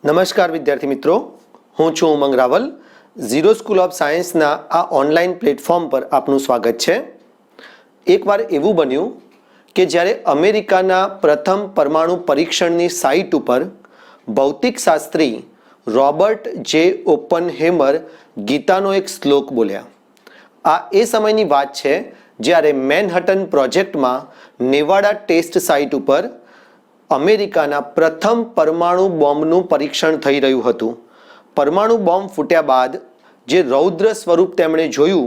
નમસ્કાર વિદ્યાર્થી મિત્રો, હું છું ઉમંગ રાવલ. ઝીરો સ્કૂલ ઓફ સાયન્સના આ ઓનલાઈન પ્લેટફોર્મ પર આપનું સ્વાગત છે. એકવાર એવું બન્યું કે જ્યારે અમેરિકાના પ્રથમ પરમાણુ પરીક્ષણની સાઇટ ઉપર ભૌતિકશાસ્ત્રી રોબર્ટ જે ઓપનહેમર ગીતાનો એક શ્લોક બોલ્યા. આ એ સમયની વાત છે જ્યારે મેનહટન પ્રોજેક્ટમાં નેવાડા ટેસ્ટ સાઇટ ઉપર અમેરિકાના પ્રથમ પરમાણુ બોમ્બનું પરીક્ષણ થઈ રહ્યું હતું. પરમાણુ બોમ્બ ફૂટ્યા બાદ જે રૌદ્ર સ્વરૂપ તેમણે જોયું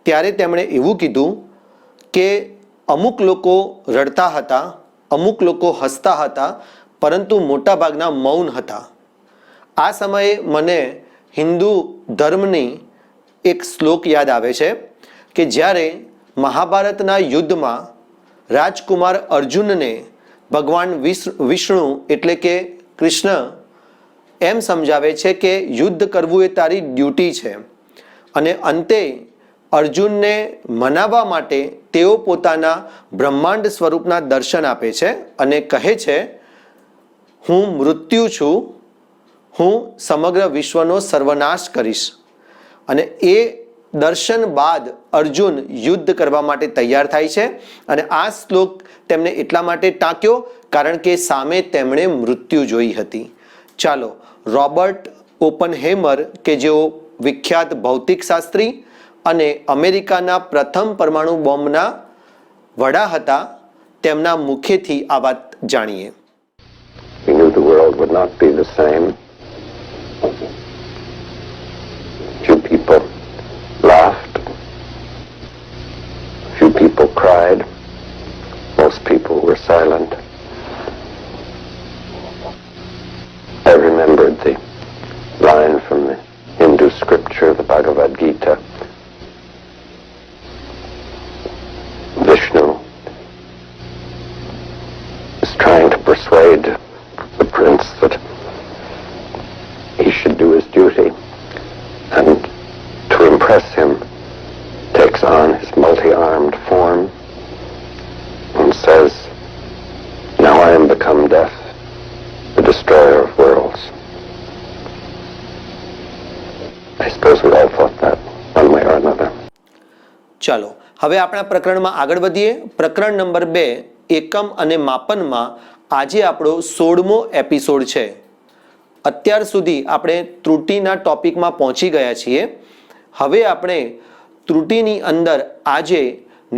ત્યારે તેમણે એવું કીધું કે અમુક લોકો રડતા હતા, અમુક લોકો હસતા હતા, પરંતુ મોટાભાગના મૌન હતા. આ સમયે મને હિન્દુ ધર્મની એક શ્લોક યાદ આવે છે કે જ્યારે મહાભારતના યુદ્ધમાં રાજકુમાર અર્જુનને ભગવાન વિષ્ણુ એટલે કે કૃષ્ણ એમ સમજાવે છે કે યુદ્ધ કરવું એ તારી ડ્યુટી છે, અને અંતે અર્જુનને મનાવવા માટે તેઓ પોતાના બ્રહ્માંડ સ્વરૂપના દર્શન આપે છે અને કહે છે, હું મૃત્યુ છું, હું સમગ્ર વિશ્વનો સર્વનાશ કરીશ. અને એ દર્શન બાદ અર્જુન યુદ્ધ કરવા માટે તૈયાર થાય છે. અને આ શ્લોક તેમને એટલા માટે ટાંક્યો કારણ કે સામે તેમણે મૃત્યુ જોઈ હતી. ચાલો, રોબર્ટ ઓપનહેમર કે જેઓ વિખ્યાત ભૌતિકશાસ્ત્રી અને અમેરિકાના પ્રથમ પરમાણુ બોમ્બના વડા હતા, તેમના મુખેથી આ વાત જાણીએ. He knew the world would not be the same. Few people laughed. Few people cried. Most people were silent. I remembered the line from the Hindu scripture, the Bhagavad Gita. Vishnu is trying to persuade the prince that he should do his duty, and to impress him takes on his multi-armed form and says, now I am become death, the destroyer of worlds. I suppose we all thought that one way or another. ચાલો, હવે આપણા પ્રકરણમાં આગળ વધીએ. પ્રકરણ number 2, એકમ અને માપનમાં આજે આપણો 16મો એપિસોડ છે. અત્યાર સુધી આપણે ત્રુટિના ટોપિકમાં પહોંચી ગયા છીએ. હવે આપણે ત્રુટિની અંદર આજે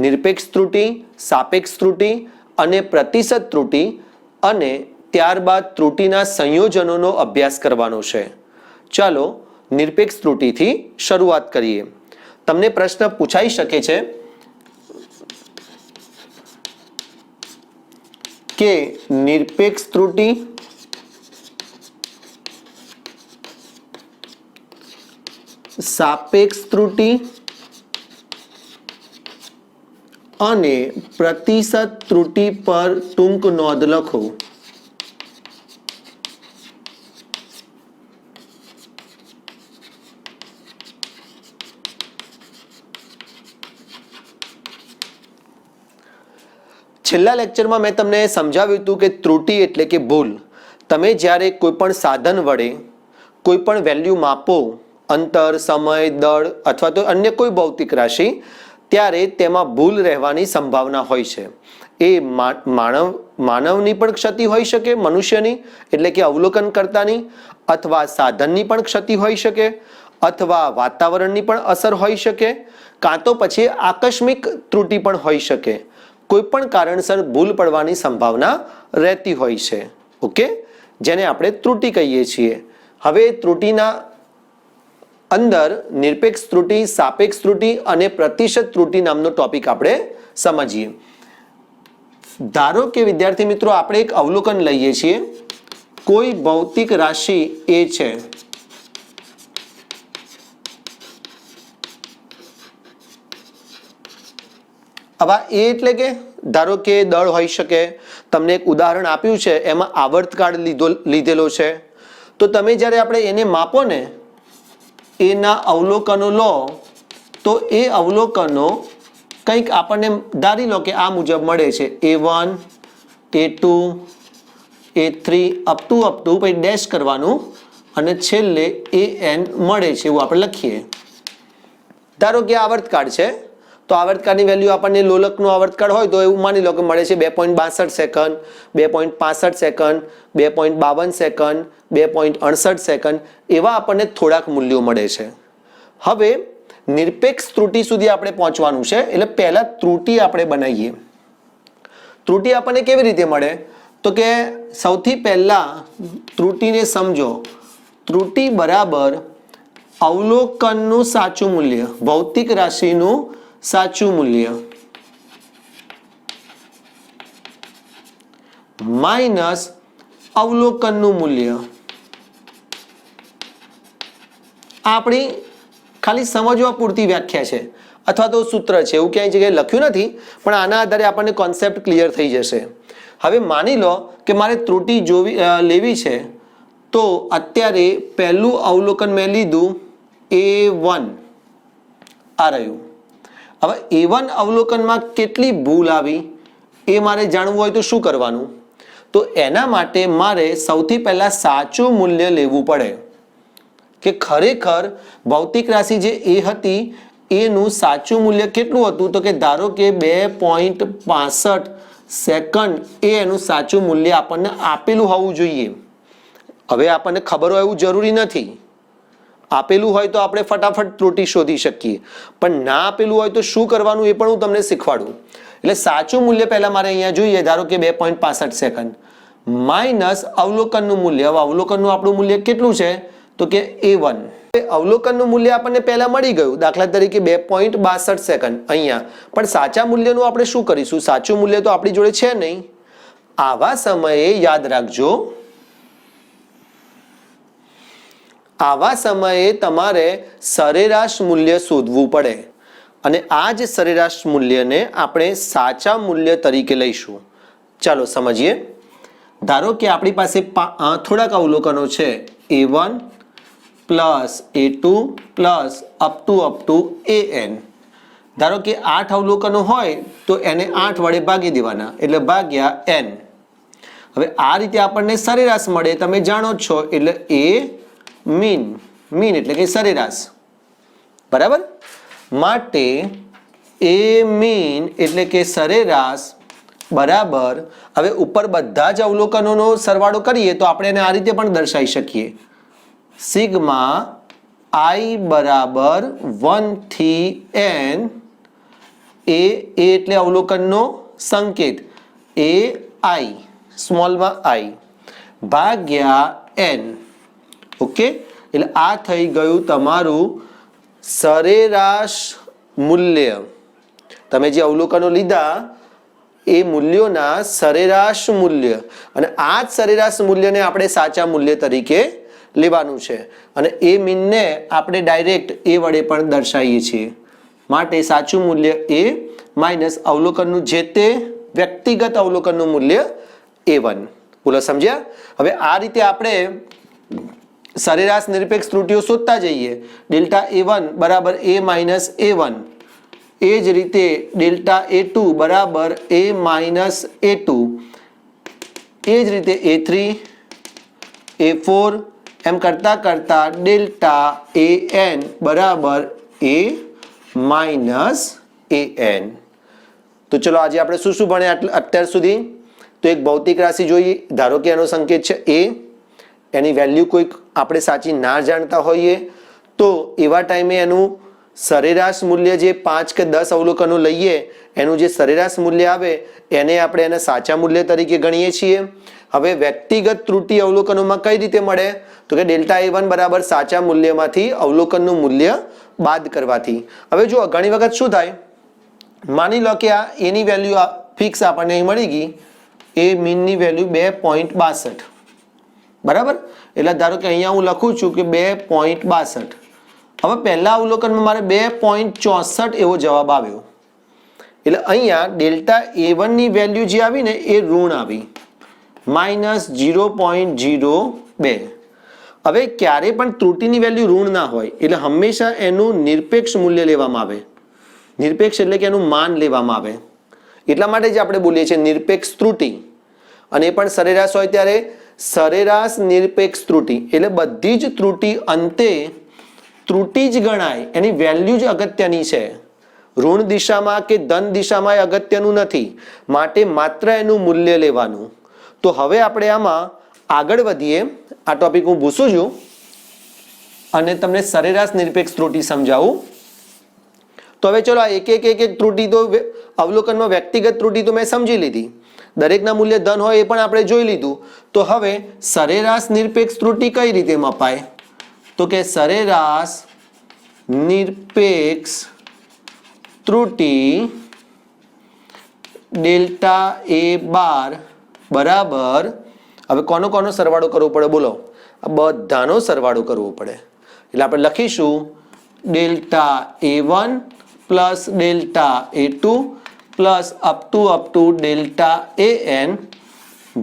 નિરપેક્ષ ત્રુટિ, સાપેક્ષ ત્રુટિ અને પ્રતિશત ત્રુટિ અને ત્યારબાદ ત્રુટિના સંયોજનોનો અભ્યાસ કરવાનો છે. ચાલો નિરપેક્ષ ત્રુટિથી શરૂઆત કરીએ. તમને પ્રશ્ન પૂછાઈ શકે છે કે નિરપેક્ષ ત્રુટિ સાપેક્ષ ત્રુટિ અને પ્રતિશત ત્રુટિ પર ટૂંક નોંધ લખો. છેલ્લા લેક્ચરમાં મેં તમને સમજાવ્યું હતું કે ત્રુટિ એટલે કે ભૂલ. તમે જ્યારે કોઈ પણ સાધન વડે કોઈ પણ વેલ્યુ માપો, અંતર, સમય, દળ અથવા તો અન્ય કોઈ ભૌતિક રાશિ, ત્યારે તેમાં ભૂલ રહેવાની સંભાવના હોય છે. એ માનવની પણ ક્ષતિ હોઈ શકે, મનુષ્યની એટલે કે અવલોકનકર્તાની, અથવા સાધનની પણ ક્ષતિ હોઈ શકે, અથવા વાતાવરણની પણ અસર હોઈ શકે, કાં તો પછી આકસ્મિક ત્રુટિ પણ હોઈ શકે. કોઈ પણ કારણસર ભૂલ પડવાની સંભાવના રહેતી હોય છે. ઓકે, જેને આપણે ત્રુટિ કહીએ છીએ. હવે ત્રુટિના અંદર નિરપેક્ષ ત્રુટિ, સાપેક્ષ ત્રુટિ અને પ્રતિશત ત્રુટિ નામનો ટોપિક આપણે સમજીએ. ધારો કે વિદ્યાર્થી મિત્રો, આપણે એક અવલોકન લઈએ છીએ. કોઈ ભૌતિક રાશિ એ છે, આવા એ એટલે કે ધારો કે દળ હોઈ શકે. તમને એક ઉદાહરણ આપ્યું છે, એમાં આવર્તકાળ લીધેલો છે. તો તમે જ્યારે આપણે એને માપો ને, એના અવલોકનો લો, તો એ અવલોકનો કંઈક આપણને ધારી લો કે આ મુજબ મળે છે. A1, A2, A3 up to પછી ડેશ કરવાનું અને છેલ્લે AN મળે છે એવું આપણે લખીએ. ધારો કે આવર્તકાળ છે તો આવર્તકાળની વેલ્યુ આપણને લોલકનું આવર્તકાળ હોય તો એવું માની લો કે મળે છે 2.62 સેકન્ડ, 2.65 સેકન્ડ, 2.52 સેકન્ડ, 2.68 સેકન્ડ, એવા આપણને થોડાક મૂલ્યો મળે છે. હવે નિરપેક્ષ ત્રુટિ સુધી આપણે પહોંચવાનું છે, એટલે પહેલા ત્રુટિ આપણે બનાવીએ. ત્રુટિ આપણને કેવી રીતે મળે તો કે સૌથી પહેલા ત્રુટિને સમજો. ત્રુટિ બરાબર અવલોકનનું સાચું મૂલ્ય, ભૌતિક રાશિનું સાચું મૂલ્ય માઇનસ અવલોકનનું મૂલ્ય. આપણી ખાલી સમજવા પૂરતી વ્યાખ્યા છે અથવા તો સૂત્ર છે, એવું ક્યાંય જગ્યાએ લખ્યું નથી, પણ આના આધારે આપણને કોન્સેપ્ટ ક્લિયર થઈ જશે. હવે માની લો કે મારે ત્રુટિ લેવી છે તો અત્યારે પહેલું અવલોકન મેં લીધું A1 આ રહ્યું. હવે A1 અવલોકનમાં કેટલી ભૂલ આવી એ મારે જાણવું હોય તો શું કરવાનું? તો એના માટે મારે સૌથી પહેલા સાચું મૂલ્ય લેવું પડે કે ખરેખર ભૌતિક રાશિ જે A હતી એનું સાચું મૂલ્ય કેટલું હતું? તો કે ધારો કે 2.65 સેકન્ડ એ એનું સાચું મૂલ્ય આપણને આપેલું હોવું જોઈએ. હવે આપણને ખબર હોય એવું જરૂરી નથી. આપેલું હોય તો આપણે ફટાફટ ત્રુટિ શોધી શકીએ, પણ ના આપેલું હોય તો શું કરવાનું એ પણ હું તમને શીખવાડું. એટલે સાચું મૂલ્ય પહેલા મારે અહીંયા જોઈએ. ધારો કે 2.65 સેકન્ડ માઇનસ અવલોકનનું મૂલ્ય. હવે અવલોકનનું આપણું મૂલ્ય કેટલું છે? તો કે A1. અવલોકનનું મૂલ્ય આપણને પહેલા મળી ગયું, દાખલા તરીકે 2.62 સેકન્ડ અહીંયા. પણ સાચા મૂલ્યનું આપણે શું કરીશું? સાચું મૂલ્ય તો આપણી જોડે છે નહીં. આવા સમયે યાદ રાખજો, આવા સમયે તમારે સરેરાશ મૂલ્ય શોધવું પડે અને આ જ સરેરાશ મૂલ્યને આપણે સાચા મૂલ્ય તરીકે લઈશું. ચાલો સમજીએ. ધારો કે આપણી પાસે થોડાક અવલોકનો છે, A1 plus A2 plus up to AN. ધારો કે 8 અવલોકનો હોય તો એને 8 વડે ભાગી દેવાના, એટલે ભાગ્યા N. હવે આ રીતે આપણને સરેરાશ મળે, તમે જાણો જ છો, એટલે A મીન એટલે કે સરેરાશ, બરાબર. માટે A મીન એટલે કે સરેરાશ બરાબર, હવે ઉપર બધા જ અવલોકનોનો સરવાળો કરીએ તો આપણે એને આ રીતે પણ દર્શાવી શકીએ, સિગ્મા I બરાબર 1 થી N. A એટલે અવલોકનનો સંકેત, AI સ્મોલમાં I ભાગ્યા N. ઓકે, એટલે આ થઈ ગયું તમારું સરેરાશ મૂલ્ય. તમે જે અવલોકનો લીધા એ મૂલ્યોના સરેરાશ મૂલ્ય, અને આ જ સરેરાશ મૂલ્યને આપણે સાચા મૂલ્ય તરીકે લેવાનું છે. અને એ મીનને આપણે ડાયરેક્ટ એ વડે પણ દર્શાવીએ છીએ. માટે સાચું મૂલ્ય A માઇનસ અવલોકનનું જે તે વ્યક્તિગત અવલોકનનું મૂલ્ય A1. બોલો સમજ્યા? હવે આ રીતે આપણે સરેરાશ નિરપેક્ષ ત્રુટિઓ શોધતા જઈએ. ડેલ્ટા A1 બરાબર A માઇનસ A1, એ જ રીતે ડેલ્ટા A2 બરાબર A માઇનસ A2, એ જ રીતે A3, A4 એમ કરતા કરતા ડેલ્ટા AN બરાબર A માઇનસ AN. તો ચલો આજે આપણે શું શું ભણ્યા અત્યાર સુધી? તો એક ભૌતિક રાશિ જોઈએ, ધારો કે એનો સંકેત છે A. એની વેલ્યુ કોઈક આપણે સાચી ના જાણતા હોઈએ તો એવા ટાઈમે એનું સરેરાશ મૂલ્ય જે 5 કે 10 અવલોકનો લઈએ એનું જે સરેરાશ મૂલ્ય આવે એને આપણે એના સાચા મૂલ્ય તરીકે ગણીએ છીએ. હવે વ્યક્તિગત ત્રુટિ અવલોકનોમાં કઈ રીતે મળે? તો કે ડેલ્ટા A1 બરાબર સાચા મૂલ્યમાંથી અવલોકનનું મૂલ્ય બાદ કરવાથી. હવે જો ઘણી વખત શું થાય, માની લો કે આ એની વેલ્યુ ફિક્સ આપણને અહીં મળી ગઈ, એ મીનની વેલ્યુ 2.62, બરાબર. એટલે ધારો કે અહીંયા હું લખું છું કે 2.62. હવે પહેલા અવલોકનમાં મારે 2.64 એવો જવાબ આવ્યો, એટલે અહીંયા ડેલ્ટા A1 ની વેલ્યુ જે આવી ને એ ઋણ આવી, માઇનસ 0.02. હવે ક્યારે પણ ત્રુટિની વેલ્યુ ઋણ ના હોય, એટલે હંમેશા એનું નિરપેક્ષ મૂલ્ય લેવામાં આવે. નિરપેક્ષ એટલે કે એનું માન લેવામાં આવે. એટલા માટે જ આપણે બોલીએ છીએ નિરપેક્ષ ત્રુટિ. અને એ પણ સરેરાશ હોય ત્યારે સરેરાશ નિરપેક્ષ ત્રુટિ એટલે બધી જ ત્રુટિ અંતે ત્રુટિ જ ગણાય, એની વેલ્યુ જ અગત્યની છે. ઋણ દિશામાં કે ધન દિશામાં એ અગત્યનું નથી, માટે માત્ર એનું મૂલ્ય લેવાનું. તો હવે આપણે આમાં આગળ વધીએ. આ ટોપિક હું ભૂસું છું અને તમને સરેરાશ નિરપેક્ષ ત્રુટિ સમજાવું. તો હવે ચલો એક એક ત્રુટિ તો અવલોકનમાં વ્યક્તિગત ત્રુટિ તો મેં સમજી લીધી, દરેકના મૂલ્ય ધન હોય એ પણ આપણે જોઈ લીધું. તો હવે સરેરાશ નિરપેક્ષ ત્રુટિ કઈ રીતે મપાય? તો કે સરેરાશ નિરપેક્ષ ત્રુટિ ડેલ્ટા એ બાર બરાબર, હવે કોનો સરવાળો કરવો પડે બોલો? આ બધાનો સરવાળો કરવો પડે. એટલે આપણે લખીશું delta A1 plus delta A2 plus up to delta AN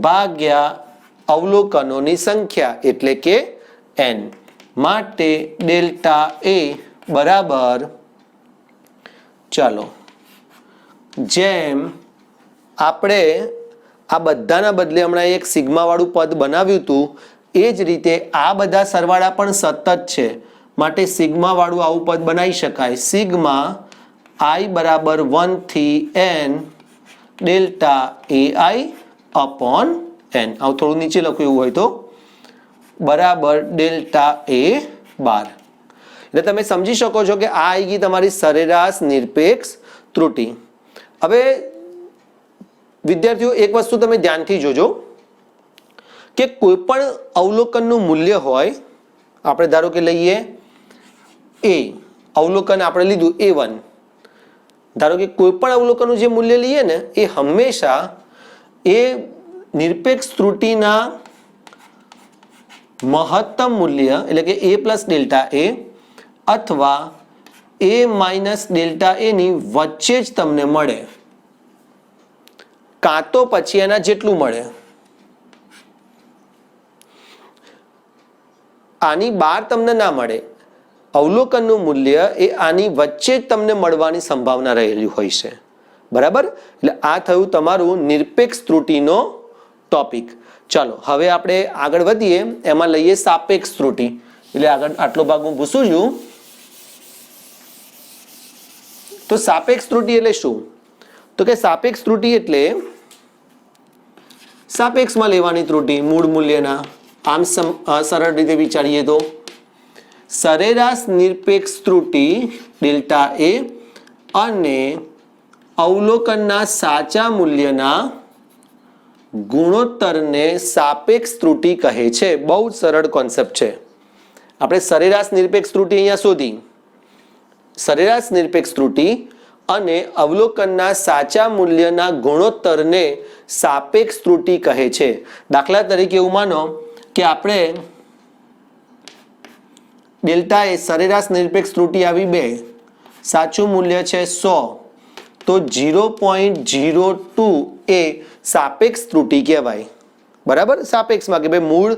ભાગ્યા અવલોકનોની સંખ્યા એટલે કે n. માટે ડેલ્ટા A બરાબર, ચાલો જેમ આપણે આ બધાના બદલે હમણાં એક સિગ્મા વાળું પદ બનાવ્યું હતું એ જ રીતે આ બધા સરવાળા પણ સતત છે, માટે સિગ્મા વાળું આવું પદ બનાવી શકાય. સિગ્મા i બરાબર 1 થી n delta AI upon n. આવું થોડું નીચે લખ્યું એવું હોય તો બરાબર ડેલ્ટા A બાર. એટલે તમે સમજી શકો છો કે આ આવી ગઈ તમારી સરેરાશ નિરપેક્ષ ત્રુટિ. હવે વિદ્યાર્થીઓ એક વસ્તુ તમે ધ્યાનથી જોજો કે કોઈ પણ અવલોકનનું મૂલ્ય હોય, આપણે ધારો કે લઈએ A અવલોકન આપણે લીધું A1, ધારો કે કોઈ પણ અવલોકનનું જે મૂલ્ય લઈએ ને એ હંમેશા એ નિરપેક્ષ ત્રુટિના મહત્તમ મૂલ્ય એટલે કે A પ્લસ ડેલ્ટા A અથવા A માઇનસ ડેલ્ટા A ની વચ્ચે જ તમને મળે, કાં તો પછી એના જેટલું મળે. આની બહાર તમને ના મળે. અવલોકનનું મૂલ્ય એ આની વચ્ચે જ તમને મળવાની સંભાવના રહેલી હોય છે. બરાબર? એટલે આ થયું તમારું નિરપેક્ષ ત્રુટિનો ટોપિક. ચાલો હવે આપણે આગળ વધીએ. એમાં લઈએ સાપેક્ષ ત્રુટિ. એટલે આગળ આટલો ભાગ હું ભૂસું છું. તો સાપેક્ષ ત્રુટિ એટલે શું? તો કે સાપેક્ષ ત્રુટિ એટલે સાપેક્ષમાં લેવાની ત્રુટિ મૂળ મૂલ્યના. આમ સરળ રીતે વિચારીએ તો સરેરાશ નિરપેક્ષ ત્રુટિ ડેલ્ટા A અને અવલોકનના સાચા મૂલ્યના ગુણોત્તરને સાપેક્ષ ત્રુટિ કહે છે. બહુ જ સરળ કોન્સેપ્ટ છે. આપણે સરેરાશ નિરપેક્ષ ત્રુટિ અહીંયા શોધી. સરેરાશ નિરપેક્ષ ત્રુટિ અને અવલોકનના સાચા મૂલ્યના ગુણોત્તરને સાપેક્ષ ત્રુટિ કહે છે. દાખલા તરીકે એવું માનો કે આપણે ડેલ્ટા એ સરેરાશ નિરપેક્ષ ત્રુટિ આવી 2, સાચું મૂલ્ય છે 100, તો 0.02 એ સાપેક્ષ ત્રુટિ કહેવાય. બરાબર? સાપેક્ષમાં કે ભાઈ મૂળ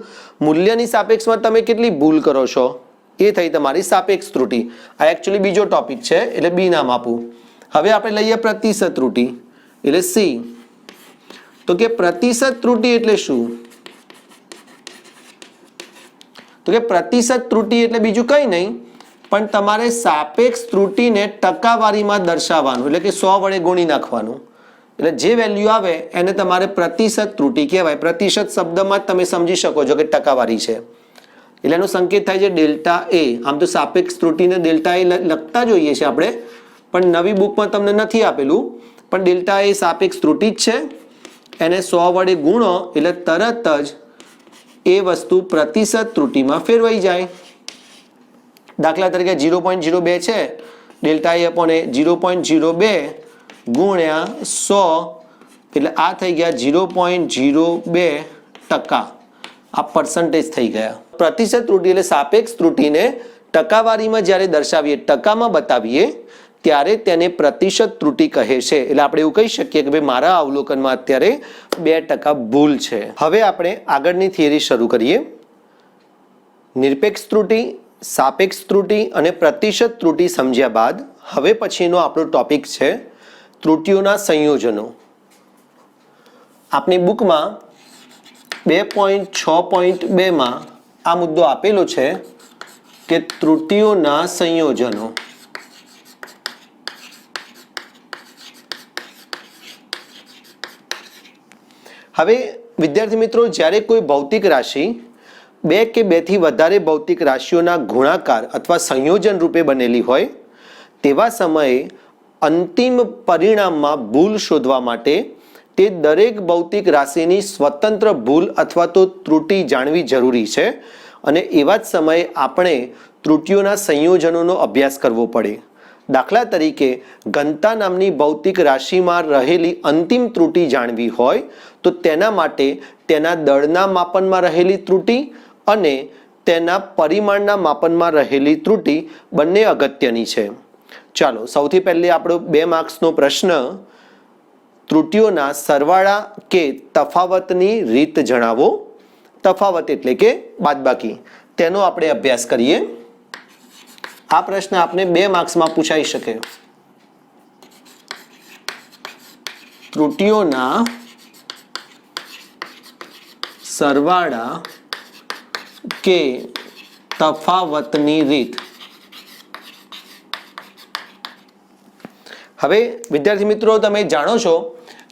મૂલ્યની સાપેક્ષમાં તમે કેટલી ભૂલ કરો છો એ થઈ તમારી સાપેક્ષ ત્રુટિ. આ એકચ્યુઅલી બીજો ટોપિક છે એટલે બી નામ આપું. હવે આપણે લઈએ પ્રતિશત ત્રુટિ એટલે C. તો કે પ્રતિશત ત્રુટિ એટલે શું? તો કે પ્રતિશત ત્રુટિ એટલે બીજું કંઈ નહીં પણ તમારે સાપેક્ષ ત્રુટિને ટકાવારીમાં દર્શાવવાનું, એટલે કે 100 વડે ગુણી નાખવાનું. એટલે જે વેલ્યુ આવે એને તમારે પ્રતિશત ત્રુટિ કહેવાય. પ્રતિશત શબ્દમાં જ તમે સમજી શકો છો કે ટકાવારી છે. એટલે એનો સંકેત થાય છે ડેલ્ટા A. આમ તો સાપેક્ષ ત્રુટિને ડેલ્ટા A લખતા જોઈએ છે આપણે, પણ નવી બુકમાં તમને નથી આપેલું. પણ ડેલ્ટા A સાપેક્ષ ત્રુટિ જ છે. એને 100 વડે ગુણો એટલે તરત જ એ વસ્તુ પ્રતિશત ત્રુટિમાં ફેરવાઈ જાય. દાખલા તરીકે 0.02 છે ડેલ્ટા A અપોન A, 0.02 ગુણ્યા 100 એટલે આ થઈ ગયા 0.02%. આ પર્સન્ટેજ થઈ ગયા. પ્રતિશત ત્રુટિ એટલે સાપેક્ષ ત્રુટિને ટકાવારીમાં જ્યારે દર્શાવીએ, ટકામાં બતાવીએ ત્યારે તેને પ્રતિશત ત્રુટિ કહે છે. એટલે આપણે એવું કહી શકીએ કે ભાઈ મારા અવલોકનમાં અત્યારે 2% ભૂલ છે. હવે આપણે આગળની થિયરી શરૂ કરીએ. નિરપેક્ષ ત્રુટિ, સાપેક્ષ ત્રુટિ અને પ્રતિશત ત્રુટિ સમજ્યા બાદ હવે પછીનો આપણો ટોપિક છે ત્રુટિઓના સંયોજનો. આપની બુકમાં 2.6.2 માં આ મુદ્દો આપેલો છે કે ત્રુટિઓના સંયોજનો. હવે વિદ્યાર્થી મિત્રો, જ્યારે કોઈ ભૌતિક રાશિ બે કે બેથી વધારે ભૌતિક રાશિઓના ગુણાકાર અથવા સંયોજન રૂપે બનેલી હોય તેવા સમયે અંતિમ પરિણામમાં ભૂલ શોધવા માટે તે દરેક ભૌતિક રાશિની સ્વતંત્ર ભૂલ અથવા તો ત્રુટિ જાણવી જરૂરી છે અને એવા જ સમયે આપણે ત્રુટિઓના સંયોજનોનો અભ્યાસ કરવો પડે. દાખલા તરીકે ઘનતા નામની ભૌતિક રાશિમાં રહેલી અંતિમ ત્રુટિ જાણવી હોય તો તેના માટે તેના દળના માપનમાં રહેલી ત્રુટિ અને તેના પરિમાણના માપનમાં રહેલી ત્રુટિ બંને અગત્યની છે. ચાલો સૌથી પહેલે આપણો 2 માર્ક્સનો પ્રશ્ન, ત્રુટિઓના સરવાળા કે તફાવતની રીત જણાવો. તફાવત એટલે કે બાદબાકી, તેનો આપણે અભ્યાસ કરીએ. આ પ્રશ્ન આપને 2 માર્ક્સમાં પૂછાઈ શકે. ત્રુટિઓના સરવાળા કે તફાવતની રીત. હવે વિદ્યાર્થી મિત્રો, તમે જાણો છો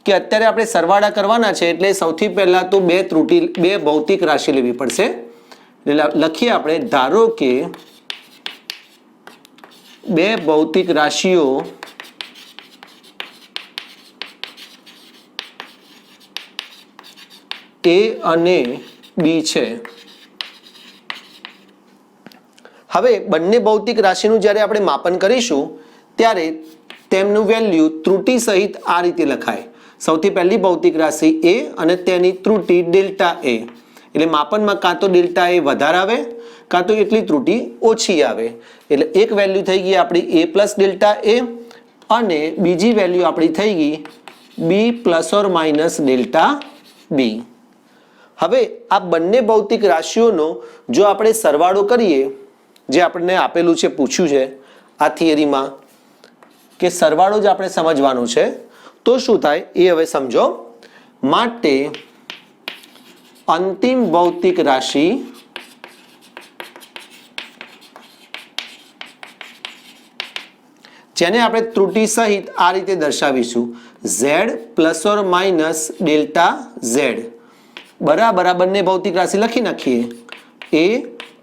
કે અત્યારે આપણે સરવાળા કરવાના છે એટલે સૌથી પહેલા તો બે ભૌતિક રાશિ લેવી પડશે. લખીએ આપણે, ધારો કે બે ભૌતિક રાશિઓ A અને B છે. હવે બંને ભૌતિક રાશિનું જ્યારે આપણે માપન કરીશું ત્યારે તેમનું વેલ્યુ ત્રુટિ સહિત આ રીતે લખાય. સૌથી પહેલી ભૌતિક રાશિ A અને તેની ત્રુટિ ડેલ્ટા A. એટલે માપનમાં કાં તો ડેલ્ટા A વધારે આવે કાં તો એટલી ત્રુટિ ઓછી આવે. એટલે એક વેલ્યુ થઈ ગઈ આપણી A પ્લસ ડેલ્ટા A અને બીજી વેલ્યુ આપણી થઈ ગઈ B plus or minus delta B. હવે આ બંને ભૌતિક રાશિઓનો જો આપણે સરવાળો કરીએ, જે આપણને આપેલું છે, પૂછ્યું છે આ થિયરીમાં કે સરવાળો જ આપણે સમજવાનો છે, તો શું થાય એ હવે સમજો. માટે અંતિમ ભૌતિક રાશિ જેને આપણે ત્રુટિ સહિત આ રીતે દર્શાવીશું, Z plus or minus delta Z બરાબર આ બંને ભૌતિક રાશિ લખી નાખીએ, A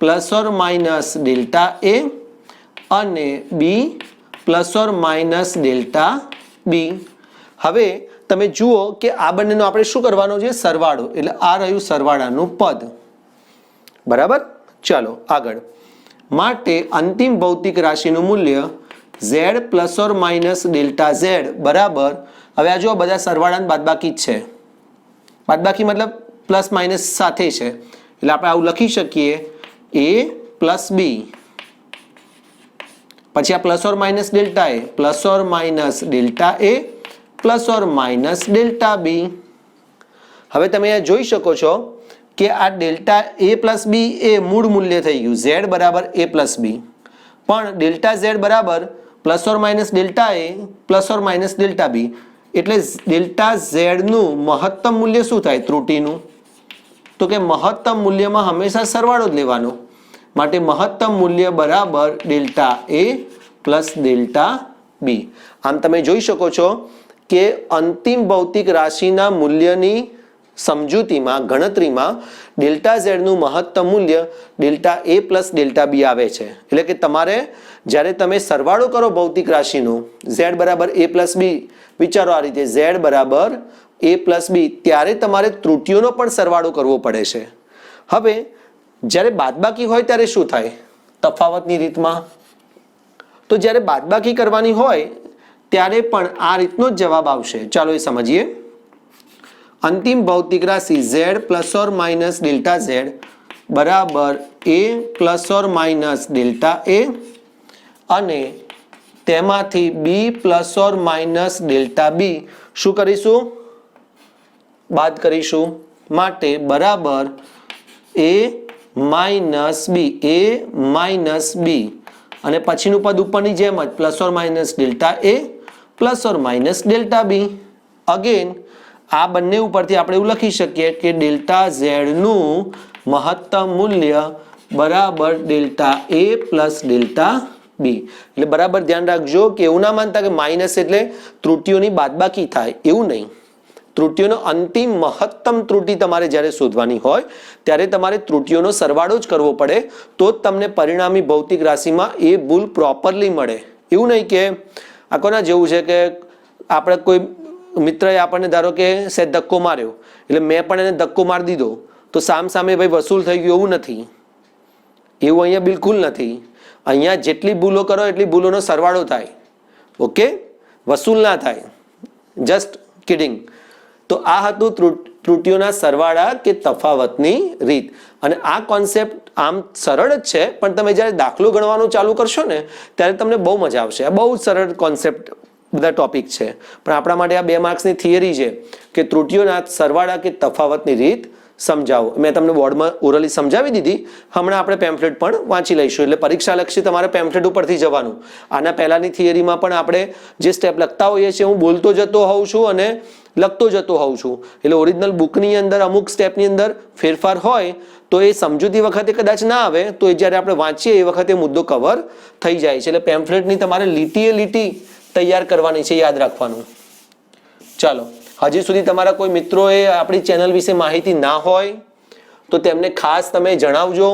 plus or minus delta A અને B plus or minus delta B. હવે તમે જુઓ કે આ બંનેનો આપણે શું કરવાનો છે, સરવાળો. એટલે આ રહ્યું સરવાળાનું પદ. બરાબર. ચાલો આગળ. માટે અંતિમ ભૌતિક રાશિનું મૂલ્ય Z plus or minus delta Z બરાબર, હવે આ જો બધા સરવાળા બાદબાકી જ છે. બાદબાકી મતલબ પ્લસ માઇનસ સાથે છે. એટલે આપણે આવું લખી શકીએ, A પ્લસ B પછી આ plus or minus delta A plus or minus delta A plus or minus delta B. હવે તમે અહીંયા જોઈ શકો છો કે આ ડેલ્ટા A પ્લસ B એ મૂળ મૂલ્ય થઈ ગયું, Z બરાબર A પ્લસ B, પણ ડેલ્ટા Z બરાબર plus or minus delta A plus or minus delta B. એટલે ડેલ્ટા Z નું મહત્તમ મૂલ્ય શું થાય ત્રુટિનું, તો કે મહત્તમ મૂલ્યમાં હંમેશા સરવાળો જ લેવાનો. માટે મહત્તમ મૂલ્ય બરાબર delta A plus delta B. આમ તમે જોઈ શકો છો કે અંતિમ ભૌતિક રાશિના મૂલ્યની સમજૂતીમાં ગણતરીમાં ડેલ્ટા Z નું મહત્તમ મૂલ્ય delta A plus delta B આવે છે. એટલે કે તમારે જ્યારે તમે સરવાળો કરો ભૌતિક રાશિનો Z બરાબર A પ્લસ B, વિચારો આ રીતે Z બરાબર A પ્લસ B, ત્યારે તમારે ત્રુટિઓનો પણ સરવાળો કરવો પડે છે. હવે જ્યારે બાદબાકી હોય ત્યારે શું થાય તફાવતની રીતમાં, તો જ્યારે બાદબાકી કરવાની હોય ત્યારે પણ આ રીતનો જ જવાબ આવશે. ચાલો એ સમજીએ. અંતિમ ભૌતિક રાશિ Z plus or minus delta Z બરાબર A plus or minus delta A અને તેમાંથી B plus or minus delta B શું કરીશું, બાદ કરીશું. માટે બરાબર A minus B, A minus B અને પછીનું પદ ઉપરની જેમ જ plus or minus delta A plus or minus delta B. Again આ બંને ઉપરથી આપણે એવું લખી શકીએ કે ડેલ્ટા ઝેડનું મહત્તમ મૂલ્ય બરાબર ડેલ્ટા એ પ્લસ ડેલ્ટા બી. એટલે બરાબર ધ્યાન રાખજો કે એવું ના માનતા કે માઇનસ એટલે ત્રુટીઓની બાદબાકી થાય, એવું નહીં. ત્રુટીઓનો અંતિમ મહત્તમ ત્રુટી તમારે જ્યારે શોધવાની હોય ત્યારે તમારે ત્રુટીઓનો સરવાળો જ કરવો પડે, તો જ તમને પરિણામી ભૌતિક રાશિમાં એ ભૂલ પ્રોપરલી મળે. એવું નહીં કે આ કોના જેવું છે કે આપણે કોઈ મિત્રએ આપણને ધારો કે સહેજ ધક્કો માર્યો એટલે મેં પણ એને ધક્કો મારી દીધો તો સામે ભાઈ વસૂલ થઈ ગયું, એવું નથી. એવું અહીંયા બિલકુલ નથી. અહીંયા જેટલી ભૂલો કરો એટલી ભૂલોનો સરવાળો થાય. ઓકે, વસૂલ ના થાય. Just kidding. તો આ હતું ત્રુટીઓના સરવાળા કે તફાવતની રીત. અને આ કોન્સેપ્ટ આમ સરળ જ છે, પણ તમે જ્યારે દાખલો ગણવાનું ચાલુ કરશો ને ત્યારે તમને બહુ મજા આવશે. આ બહુ સરળ કોન્સેપ્ટ બધા ટોપિક છે, પણ આપણા માટે આ 2 માર્ક્સની થિયરી છે કે ત્રુટીઓના સરવાળા કે તફાવતની રીત સમજાવો. મેં તમને બોર્ડમાં ઓરલી સમજાવી દીધી. હમણાં આપણે પેમ્ફલેટ પણ વાંચી લઈશું, એટલે પરીક્ષાલક્ષી તમારે પેમ્ફલેટ ઉપરથી જવાનું. આના પહેલાંની થિયરીમાં પણ આપણે જે સ્ટેપ લખતા હોઈએ છીએ હું બોલતો જતો હોઉં છું અને લખતો જતો હોઉં છું. એટલે ઓરિજિનલ બુકની અંદર અમુક સ્ટેપની અંદર ફેરફાર હોય તો એ સમજૂતી વખતે કદાચ ના આવે, તો એ જ્યારે આપણે વાંચીએ એ વખતે મુદ્દો કવર થઈ જાય છે. એટલે પેમ્ફલેટની તમારે લીટીએ લીટી તૈયાર કરવાની છે, યાદ રાખવાનું. ચાલો, હજી સુધી તમારા કોઈ મિત્રોએ આપણી ચેનલ વિશે માહિતી ના હોય તો તેમને ખાસ તમે જણાવજો.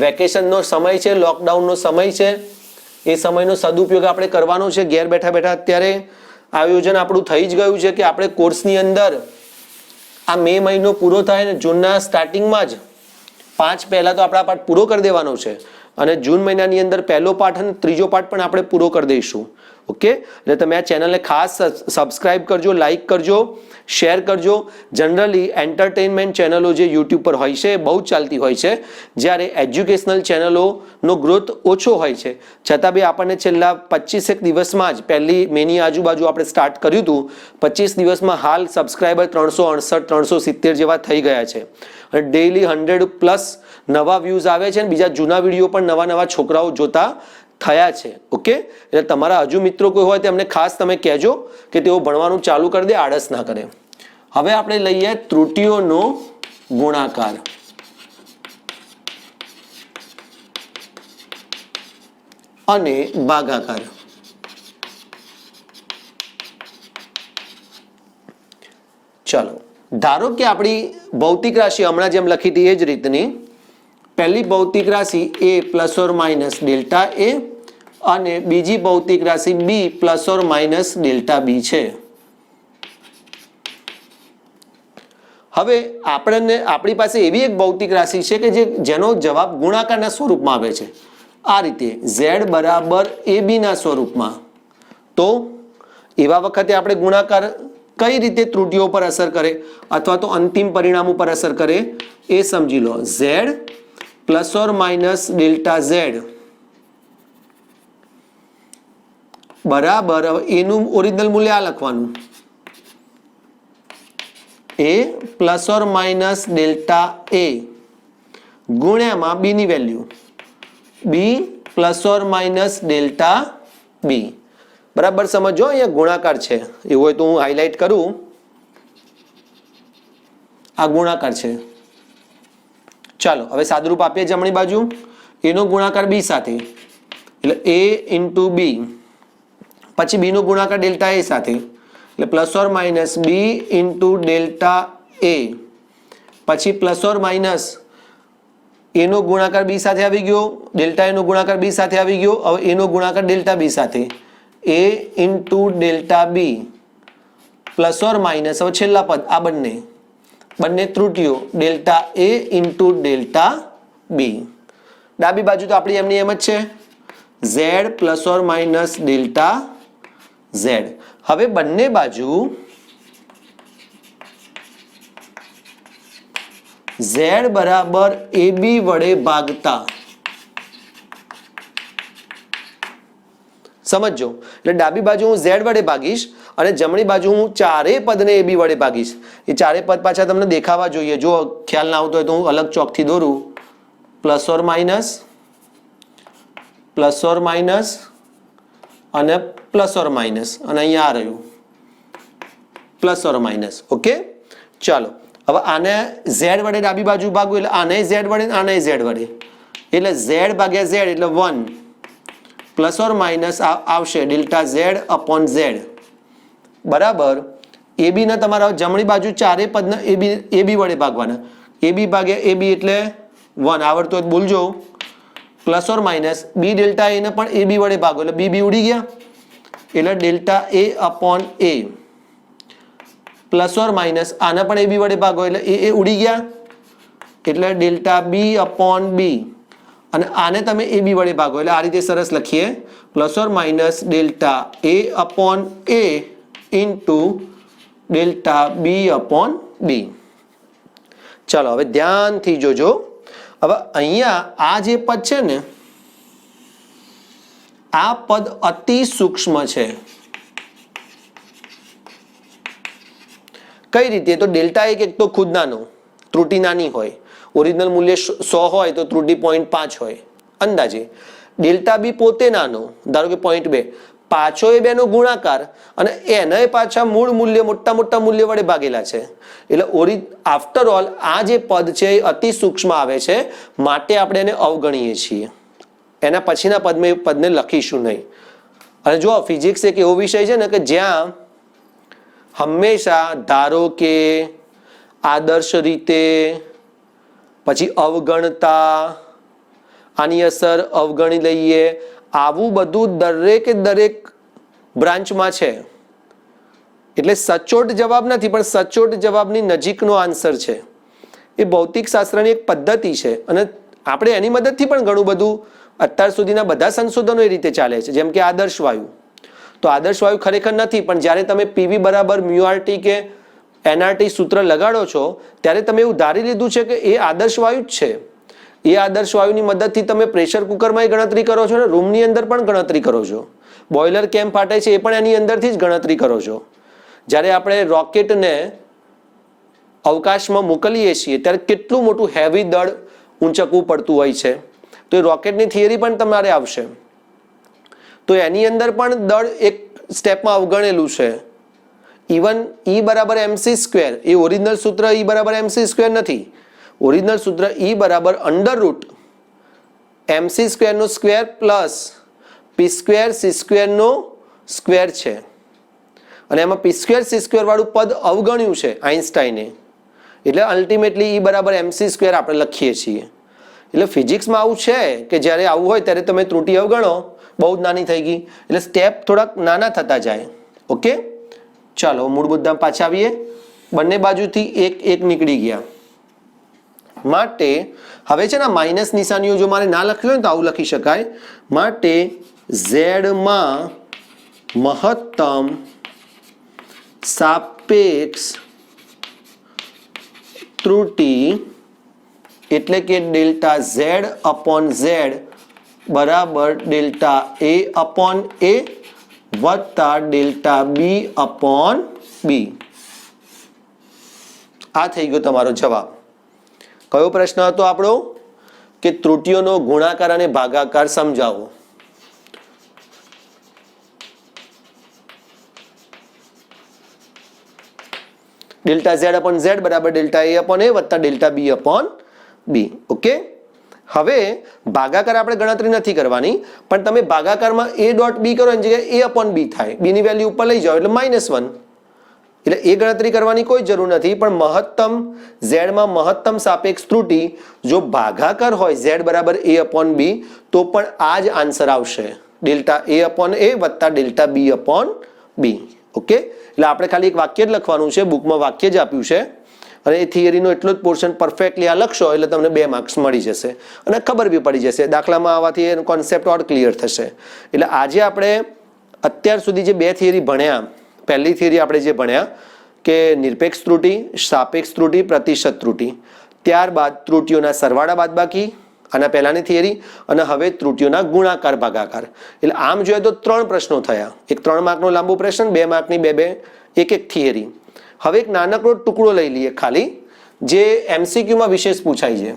વેકેશનનો સમય છે, લોકડાઉનનો સમય છે, એ સમયનો સદુપયોગ આપણે કરવાનો છે. ઘેર બેઠા બેઠા અત્યારે આયોજન આપણું થઈ જ ગયું છે કે આપણે કોર્સની અંદર આ મે મહિનો પૂરો થાય ને જૂનના સ્ટાર્ટિંગમાં જ 5 પહેલાં તો આપણા પાઠ પૂરો કરી દેવાનો છે, અને જૂન મહિનાની અંદર પહેલો પાઠ અને ત્રીજો પાઠ પણ આપણે પૂરો કરી દઈશું. ઓકે, એટલે તમે આ ચેનલને ખાસ સબસ્ક્રાઇબ કરજો, લાઇક કરજો, શેર કરજો. જનરલી એન્ટરટેનમેન્ટ ચેનલો જે યુટ્યુબ પર હોય છે બહુ જ ચાલતી હોય છે, જ્યારે એજ્યુકેશનલ ચેનલોનો ગ્રોથ ઓછો હોય છે. છતાં બી આપણને છેલ્લા 25 દિવસમાં જ પહેલી મેની આજુબાજુ આપણે સ્ટાર્ટ કર્યું હતું. 25 દિવસમાં હાલ સબસ્ક્રાઈબર 368 370 જેવા થઈ ગયા છે, અને ડેઇલી 100+ નવા વ્યૂઝ આવે છે, અને બીજા જૂના વિડીયો પણ નવા છોકરાઓ જોતા થયા છે. ઓકે, એટલે તમારા હજુ મિત્રો કોઈ હોય તેમને ખાસ તમે કહેજો કે તેઓ ભણવાનું ચાલુ કરી દે, આળસ ના કરે. હવે આપણે લઈએ ત્રુટીઓનો ગુણાકાર. અને ભાગાકાર. ચાલો, ધારો કે આપણી ભૌતિક રાશિ હમણાં જેમ લખી હતી એ જ રીતની પહેલી ભૌતિક રાશિ a plus or minus delta a અને બીજી ભૌતિક રાશિ b plus or minus delta b છે. હવે આપણી પાસે એવી એક ભૌતિક રાશિ છે કે જેનો જવાબ ગુણાકારના સ્વરૂપમાં આવે છે, આ રીતે z બરાબર ab ના સ્વરૂપમાં. તો એવા વખતે આપણે ગુણાકાર કઈ રીતે ત્રુટીઓ પર અસર કરે અથવા તો અંતિમ પરિણામ ઉપર અસર કરે એ સમજી લો. z plus or minus delta Z બરાબર, એનું ઓરિજિનલ મૂલ્ય આ લખવાનું, a plus or minus delta a ગુણ્યામાં b ની value b plus or minus delta b. બરાબર સમજો, અહીંયા ગુણાકાર છે, એવું હોય તો હું હાઇલાઇટ કરું. આ ગુણાકાર છે. ચાલો હવે સાદુરૂપ આપીએ. જમણી બાજુ એનો ગુણાકાર b સાથે એટલે a ઇન્ટુ b, પછી b નો ગુણાકાર ડેલ્ટા a સાથે એટલે plus or minus b into delta a, પછી પ્લસ ઓર માઇનસ એનો ગુણાકાર b સાથે આવી ગયો, ડેલ્ટા એનો ગુણાકાર b સાથે આવી ગયો. હવે એનો ગુણાકાર ડેલ્ટા b સાથે a into delta b plus or minus, હવે છેલ્લા પદ આ બંને ત્રુટીઓ delta a into delta b. ડાબી બાજુ તો આપણી એમની એમ જ છે, z plus or minus delta z. હવે બંને બાજુ z બરાબર ab વડે ભાગતા સમજો. એટલે ડાબી બાજુ હું z વડે ભાગીશ અને જમણી બાજુ હું ચારેય પદને ab વડે ભાગીશ. એ ચારેય પદ પાછા તમને દેખાવા જોઈએ. જો ખ્યાલ ના આવતો હોય તો હું અલગ ચોકથી દોરું. પ્લસ ઓર માઇનસ અને પ્લસ ઓર માઇનસ, અને અહીંયા આ રહ્યું પ્લસ ઓર માઇનસ. ઓકે, ચાલો હવે આને ઝેડ વડે ડાબી બાજુ ભાગવું એટલે આને ઝેડ વડે આને ઝેડ વડે, એટલે ઝેડ ભાગ્યા ઝેડ એટલે 1 પ્લસ ઓર માઇનસ આવશે ડેલ્ટા ઝેડ અપોન ઝેડ બરાબર. એ બી ને તમારા જમણી બાજુ ચારે પદને એ બી વડે ભાગવાના. એ બી ભાગ્યા એ બી એટલે 1 આવડતો હોય બોલજો. Plus or minus B delta A ને પણ એ બી વડે ભાગો એટલે બી ઉડી ગયા એટલે delta A upon A plus or minus આને પણ એ બી વડે ભાગો એટલે એ ઉડી ગયા એટલે ડેલ્ટા બી અપોન બી અને આને તમે એ બી વડે ભાગો એટલે આ રીતે સરસ લખીએ plus or minus delta A upon A into delta B upon B. ચાલો હવે ધ્યાનથી જોજો. હવે અહીંયા આ જે પદ છે ને આ પદ અતિ સૂક્ષ્મ છે. કઈ રીતે? તો ડેલ્ટા એક તો ખુદ નાનો, ત્રુટી નાની હોય, ઓરિજિનલ મૂલ્ય 100 હોય તો ત્રુટી 0.5 હોય અંદાજે. ડેલ્ટા બી પોતે નાનો, ધારો કે 0.2, પાછો એ બેનો ગુણાકાર અને એને પાછા મૂળ મૂલ્ય મોટા મૂલ્ય વડે ભાગેલા છે એટલે આફ્ટર ઓલ આ જે પદ છે એ અતિ સૂક્ષ્મ આવે છે માટે આપણે એને અવગણીએ છીએ. એના પછીના પદને લખીશું નહીં. અને જો ફિઝિક્સ એક એવો વિષય છે ને કે જ્યાં હંમેશા ધારો કે આદર્શ રીતે પછી અવગણતા આની અસર અવગણી લઈએ આવું બધું દરેક બ્રાન્ચમાં છે. એટલે સચોટ જવાબ નથી પણ સચોટ જવાબની નજીકનો આન્સર છે. એ ભૌતિક શાસ્ત્રની એક પદ્ધતિ છે અને આપણે એની મદદથી પણ ઘણું બધું અત્યાર સુધીના બધા સંશોધનો એ રીતે ચાલે છે. જેમ કે આદર્શ વાયુ, તો આદર્શ વાયુ ખરેખર નથી પણ જ્યારે તમે પીવી બરાબર મ્યુઆરટી કે એનઆરટી સૂત્ર લગાડો છો ત્યારે તમે એવું ધારી લીધું છે કે એ આદર્શ વાયુ જ છે. એ આદર્શ વાયુની મદદથી તમે પ્રેશર કુકરમાં ગણતરી કરો છો ને રૂમની અંદર પણ ગણતરી કરો છો. બોઇલર કેમ ફાટે છે એ પણ એની અંદરથી જ ગણતરી કરો છો. જ્યારે આપણે રોકેટને અવકાશમાં મોકલીએ છીએ ત્યારે કેટલું મોટું હેવી દળ ઊંચકવું પડતું હોય છે. તો એ રોકેટની થિયરી પણ તમારે આવશે. તો એની અંદર પણ દળ એક સ્ટેપમાં અવગણેલું છે. ઇવન ઈ બરાબર MC સ્ક્વેર એ ઓરિજિનલ સૂત્ર ઈ બરાબર MC સ્ક્વેર નથી. ઓરિજિનલ સૂત્ર ઈ બરાબર અંડર રૂટ MC સ્ક્વેરનો square plus P square C સ્ક્વેરનો સ્ક્વેર છે અને એમાં પી સ્ક્વેર સી સ્ક્વેર વાળું પદ અવગણ્યું છે આઇન્સ્ટાઈને એટલે અલ્ટિમેટલી ઈ બરાબર MC સ્ક્વેર આપણે લખીએ છીએ. એટલે ફિઝિક્સમાં આવું છે કે જ્યારે આવું હોય ત્યારે તમે ત્રુટી અવગણો બહુ જ નાની થઈ ગઈ એટલે સ્ટેપ થોડાક નાના થતા જાય. ઓકે, ચાલો મૂળ મુદ્દા પાછા આવીએ. બંને બાજુથી એક નીકળી ગયા માટે હવે છે ને માઇનસ નિશાનીઓ જો મારે ના લખવી હોય તો આવું લખી શકાય. માટે ઝેડમાં મહત્તમ સાપેક્ષ ત્રુટી એટલે કે ડેલ્ટા ઝેડ અપોન ઝેડ બરાબર ડેલ્ટા એ અપોન એ વત્તા ડેલ્ટા બી અપોન બી. આ થઈ ગયો તમારો જવાબ. કયો પ્રશ્ન હતો આપણો? કે ત્રુટીઓનો ગુણાકાર અને ભાગાકાર સમજાવો. ડેલ્ટા ઝેડ અપોન ઝેડ બરાબર ડેલ્ટા એ અપોન એ વત્તા ડેલ્ટા બી અપોન બી. ઓકે, હવે ભાગાકાર આપણે ગણતરી નથી કરવાની પણ તમે ભાગાકારમાં એ ડોટ બી કરો એની જગ્યાએ એ અપોન બી થાય. બીની વેલ્યુ ઉપર લઈ જાઓ એટલે -1 એટલે એ ગણતરી કરવાની કોઈ જરૂર નથી. પણ મહત્તમ ઝેડમાં મહત્તમ સાપેક્ષ ત્રુટી જો ભાગાકાર હોય ઝેડ બરાબર એ અપોન બી તો પણ આ જ આન્સર આવશે ડેલ્ટા એ અપોન એ વત્તા ડેલ્ટા બી અપોન બી. ઓકે, એટલે આપણે ખાલી એક વાક્ય જ લખવાનું છે. બુકમાં વાક્ય જ આપ્યું છે અને એ થિયરીનો એટલો જ પોર્શન પરફેક્ટલી આ લખશો એટલે તમને 2 માર્ક્સ મળી જશે અને ખબર બી પડી જશે. દાખલામાં આવવાથી એનો કોન્સેપ્ટ ઓર ક્લિયર થશે. એટલે આજે આપણે અત્યાર સુધી જે 2 થિયરી ભણ્યા, પહેલી થિયરી આપણે જે ભણ્યા કે નિરપેક્ષ ત્રુટી, સાપેક્ષ ત્રુટી, પ્રતિશત ત્રુટી, ત્યારબાદ ત્રુટીઓના સરવાળા બાદબાકી આના પહેલાની થિયરી અને હવે ત્રુટીઓના ગુણાકાર ભાગાકાર. એટલે આમ જોઈએ તો 3 પ્રશ્નો થયા. એક 3 માર્કનો લાંબો પ્રશ્ન, 2 માર્કની 2 એક થિયરી. હવે એક નાનકડો ટુકડો લઈ લઈએ ખાલી જે MCQમાં વિશેષ પૂછાય છે.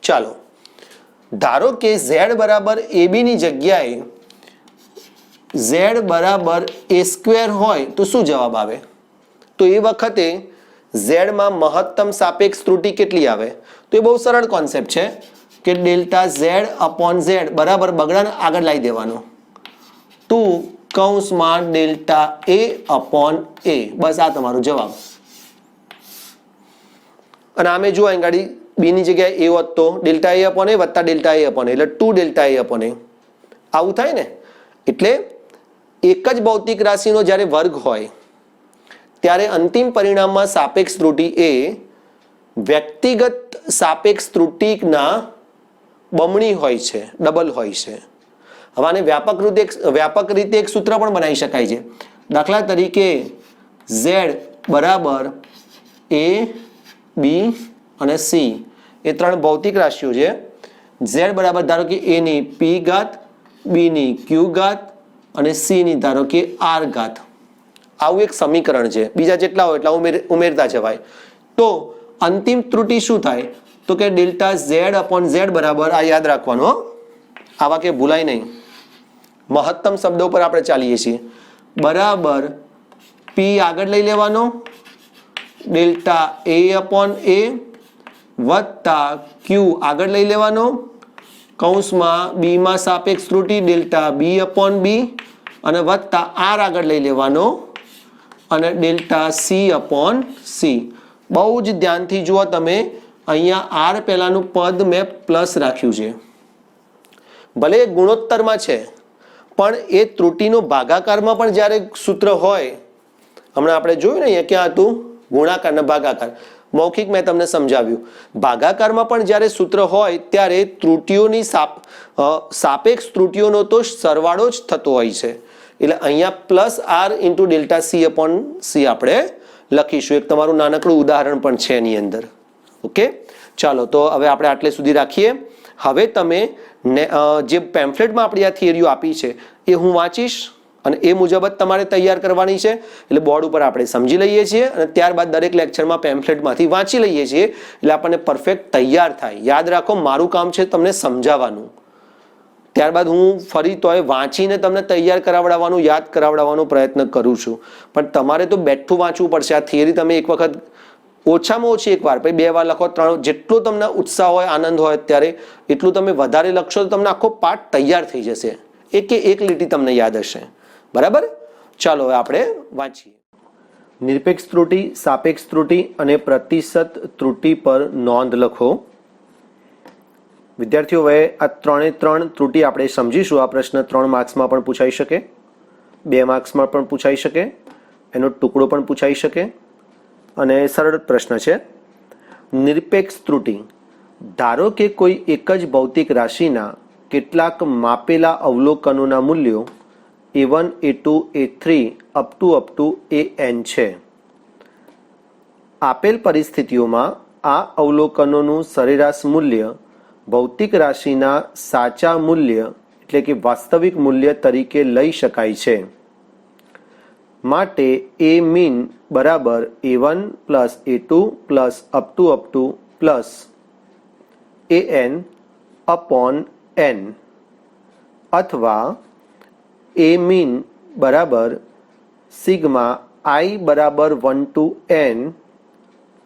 ચાલો ધારો કે z બરાબર ab ની જગ્યાએ z બરાબર a સ્ક્વેર હોય તો શું જવાબ આવે? તો એ વખતે z માં મહત્તમ સાપેક્ષ ત્રુટિ કેટલી આવે? તો એ બહુ સરળ કોન્સેપ્ટ છે કે ડેલ્ટા z અપોન z બરાબર બગડાને આગળ લાવી દેવાનો, 2 કૌંસમાં ડેલ્ટા a અપોન a. બસ આ તમારો જવાબ. અને આમે જો અહીં ગાડી b ની જગ્યાએ a હોત તો ડેલ્ટા a અપોન a વત્તા ડેલ્ટા a અપોન a એટલે 2 ડેલ્ટા a અપોન a. આવું થાય ને. એટલે એક જ ભૌતિક રાશિનો જ્યારે વર્ગ હોય ત્યારે અંતિમ પરિણામમાં સાપેક્ષ ત્રુટિ એ વ્યક્તિગત સાપેક્ષ ત્રુટિના બમણી હોય છે, ડબલ હોય છે. હવે આને વ્યાપક રીતે એક સૂત્ર પણ બનાવી શકાય છે. દાખલા તરીકે z બરાબર a b અને c એ ત્રણ ભૌતિક રાશિઓ છે. z બરાબર ધારો કે a ની p ઘાત, b ની q ઘાત અને c ની ધારો કે r ઘાત. આવું એક સમીકરણ છે. બીજા જેટલા હોય એટલા ઉમેરતા જવાય. તો અંતિમ ત્રુટિ શું થાય? તો કે ડેલ્ટા z અપોન z બરાબર, આ યાદ રાખવાનું, આવા કે ભૂલાય નહીં, મહત્તમ શબ્દો પર આપણે ચાલીએ છીએ, બરાબર p આગળ લઈ લેવાનો, ડેલ્ટા a અપોન a વત્તા q આગળ લઈ લેવાનો, કૌંસમાં b માં સાપેક્ષ ત્રુટિ ડેલ્ટા b અપોન b અને વત્તા r આગળ લઈ લેવાનો અને ડેલ્ટા c અપોન c. બહુ જ ધ્યાનથી જુઓ તમે, અહીંયા r પહેલાનું પદ મેં પ્લસ રાખ્યું છે. ભલે ગુણોત્તરમાં છે પણ એ ત્રુટિનો ભાગાકારમાં પણ જ્યારે સૂત્ર હોય, હમણાં આપણે જોયું ને અહીંયા ક્યાં હતું ગુણાકાર ને ભાગાકાર, મૌખિક મેં તમને સમજાવ્યું. ભાગાકારમાં પણ જ્યારે સૂત્ર હોય ત્યારે ત્રુટિઓની સાપેક્ષ ત્રુટિઓનો તો સરવાળો જ થતો હોય છે. એટલે અહીંયા plus r into delta c upon c આપણે લખીશું. એક તમારું નાનકડું ઉદાહરણ પણ છે એની અંદર. ઓકે, ચાલો તો હવે આપણે આટલે સુધી રાખીએ. હવે તમે જે પેમ્ફલેટમાં આપણી આ થિયરીઓ આપી છે એ હું વાંચીશ અને એ મુજબ જ તમારે તૈયાર કરવાની છે. એટલે બોર્ડ ઉપર આપણે સમજી લઈએ છીએ અને ત્યારબાદ દરેક લેક્ચરમાં પેમ્ફલેટમાંથી વાંચી લઈએ છીએ એટલે આપણને પરફેક્ટ તૈયાર થાય. યાદ રાખો, મારું કામ છે તમને સમજાવવાનું. ત્યારબાદ હું ફરી તોય વાંચીને તમને તૈયાર કરાવડાવવાનું, યાદ કરાવડાવવાનો પ્રયત્ન કરું છું. પણ તમારે તો બેઠું વાંચવું પડશે. આ થિયરી તમે એક વખત ઓછામાં ઓછી એક વાર, પછી 2 વાર લખો, 3, જેટલો તમને ઉત્સાહ હોય, આનંદ હોય ત્યારે એટલું તમે વધારે લખશો તો તમને આખો પાઠ તૈયાર થઈ જશે. એકે એક લીટી તમને યાદ હશે. બરાબર? ચાલો હવે આપણે વાંચીએ. નિરપેક્ષ ત્રુટિ, સાપેક્ષ ત્રુટિ અને પ્રતિશત ત્રુટિ પર નોંધ લખો. વિદ્યાર્થીઓ, હવે આ 3 ત્રુટિ આપણે સમજીશું. આ પ્રશ્ન 3 માર્ક્સમાં પણ પૂછાઈ શકે, 2 માર્ક્સમાં પણ પૂછાઈ શકે, એનો ટુકડો પણ પૂછાઈ શકે અને સરળ પ્રશ્ન છે. નિરપેક્ષ ત્રુટિ. ધારો કે કોઈ એક જ ભૌતિક રાશિના કેટલાક માપેલા અવલોકનોના મૂલ્યો a1, a2, a3 up to an છે. આપેલ પરિસ્થિતિઓમાં આ અવલોકનોનું સરેરાશ મૂલ્ય ભૌતિક રાશિના સાચા મૂલ્ય એટલે કે વાસ્તવિક મૂલ્ય તરીકે લઈ શકાય છે. માટે a મીન બરાબર a1 plus a2 plus up to plus an upon n, અથવા a મીન બરાબર સિગ્મા i બરાબર 1 to n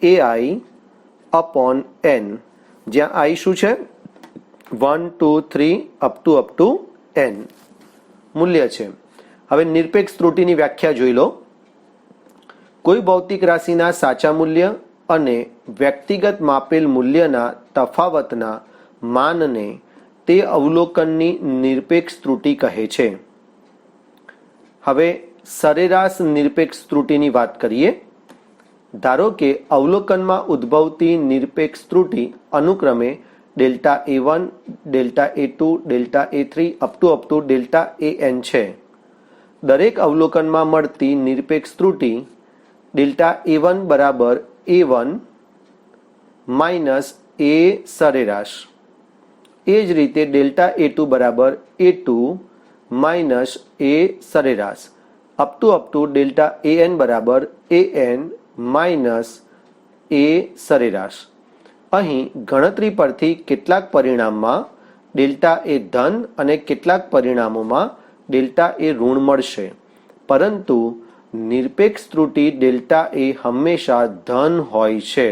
ai upon n, જ્યાં i શું છે 1, 2, 3 અપ ટુ n મૂલ્ય છે. હવે નિરપેક્ષ ત્રુટિની વ્યાખ્યા જોઈ લો. કોઈ ભૌતિક રાશિના સાચા મૂલ્ય અને વ્યક્તિગત માપેલ મૂલ્યના તફાવતના માનને તે અવલોકનની નિરપેક્ષ ત્રુટિ કહે છે. હવે સરેરાશ નિરપેક્ષ ત્રુટિની વાત કરીએ. ધારો કે અવલોકનમાં ઉદ્ભવતી નિરપેક્ષ ત્રુટિ અનુક્રમે delta a1, delta a2, delta a3 up to delta an છે. દરેક અવલોકનમાં મળતી નિરપેક્ષ ત્રુટિ ડેલ્ટા a1 બરાબર a1 માઇનસ a સરેરાશ, એ જ રીતે ડેલ્ટા a2 બરાબર a2 માઇનસ a સરેરાશ અપ ટુ ડેલ્ટા an બરાબર an માઇનસ a સરેરાશ. અહીં ગણતરી પરથી કેટલાક પરિણામમાં ડેલ્ટા એ ધન અને કેટલાક પરિણામોમાં ડેલ્ટા એ ઋણ મળશે, પરંતુ નિરપેક્ષ ત્રુટિ ડેલ્ટા એ હંમેશા ધન હોય છે.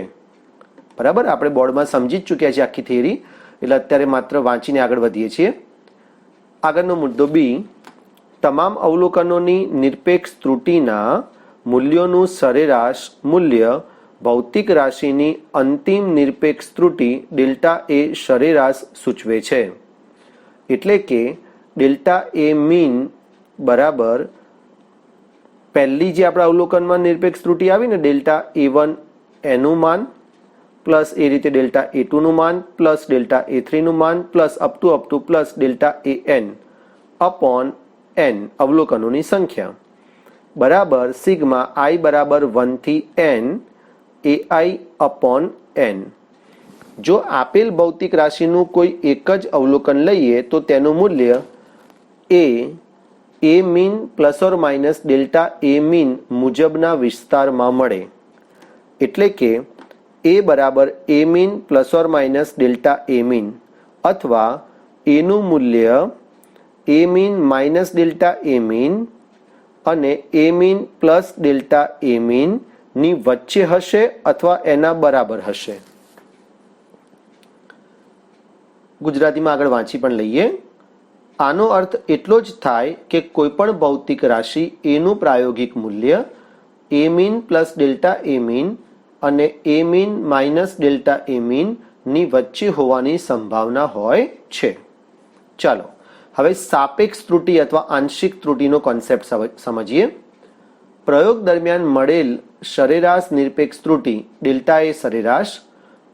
બરાબર, આપણે બોર્ડમાં સમજી જ ચૂક્યા છીએ આખી થિયરી, એટલે અત્યારે માત્ર વાંચીને આગળ વધીએ છીએ. આગળનો મુદ્દો બી, તમામ અવલોકનોની નિરપેક્ષ ત્રુટિના મૂલ્યોનું સરેરાશ મૂલ્ય ભૌતિક રાશિની અંતિમ નિરપેક્ષ ત્રુટિ ડેલ્ટા એ સરેરાશ સૂચવે છે. એટલે કે ડેલ્ટા એ મીન બરાબર પહેલી જે આપણા અવલોકનમાં નિરપેક્ષ ત્રુટિ આવી ને ડેલ્ટા A1 એનું માન પ્લસ એ રીતે ડેલ્ટા A2 નું માન પ્લસ ડેલ્ટા A3 નું માન plus up to plus delta AN upon n અવલોકનોની સંખ્યા બરાબર સિગ્મા i બરાબર 1 થી n AI અપોન n. જો આપેલ ભૌતિક રાશિનું કોઈ એક જ અવલોકન લઈએ તો તેનું મૂલ્ય A mean plus or minus delta A mean મુજબના વિસ્તારમાં મળે. એટલે કે A બરાબર A mean plus or minus delta A mean, અથવા એનું મૂલ્ય A mean minus delta A mean અને A mean plus delta A mean ની વચ્ચે હશે અથવા એના બરાબર હશે. ગુજરાતીમાં આગળ વાંચી પણ લઈએ. આનો અર્થ એટલો જ થાય કે કોઈપણ ભૌતિક રાશિ એનું પ્રાયોગિક મૂલ્ય A mean plus delta A mean અને A mean minus delta A mean ની વચ્ચે હોવાની સંભાવના હોય છે. ચાલો હવે સાપેક્ષ ત્રુટિ અથવા આંશિક ત્રુટિનો કોન્સેપ્ટ સમજીએ. પ્રયોગ દરમિયાન મળેલ સરેરાશ નિરપેક્ષ ત્રુટિ ડેલ્ટા એ સરેરાશ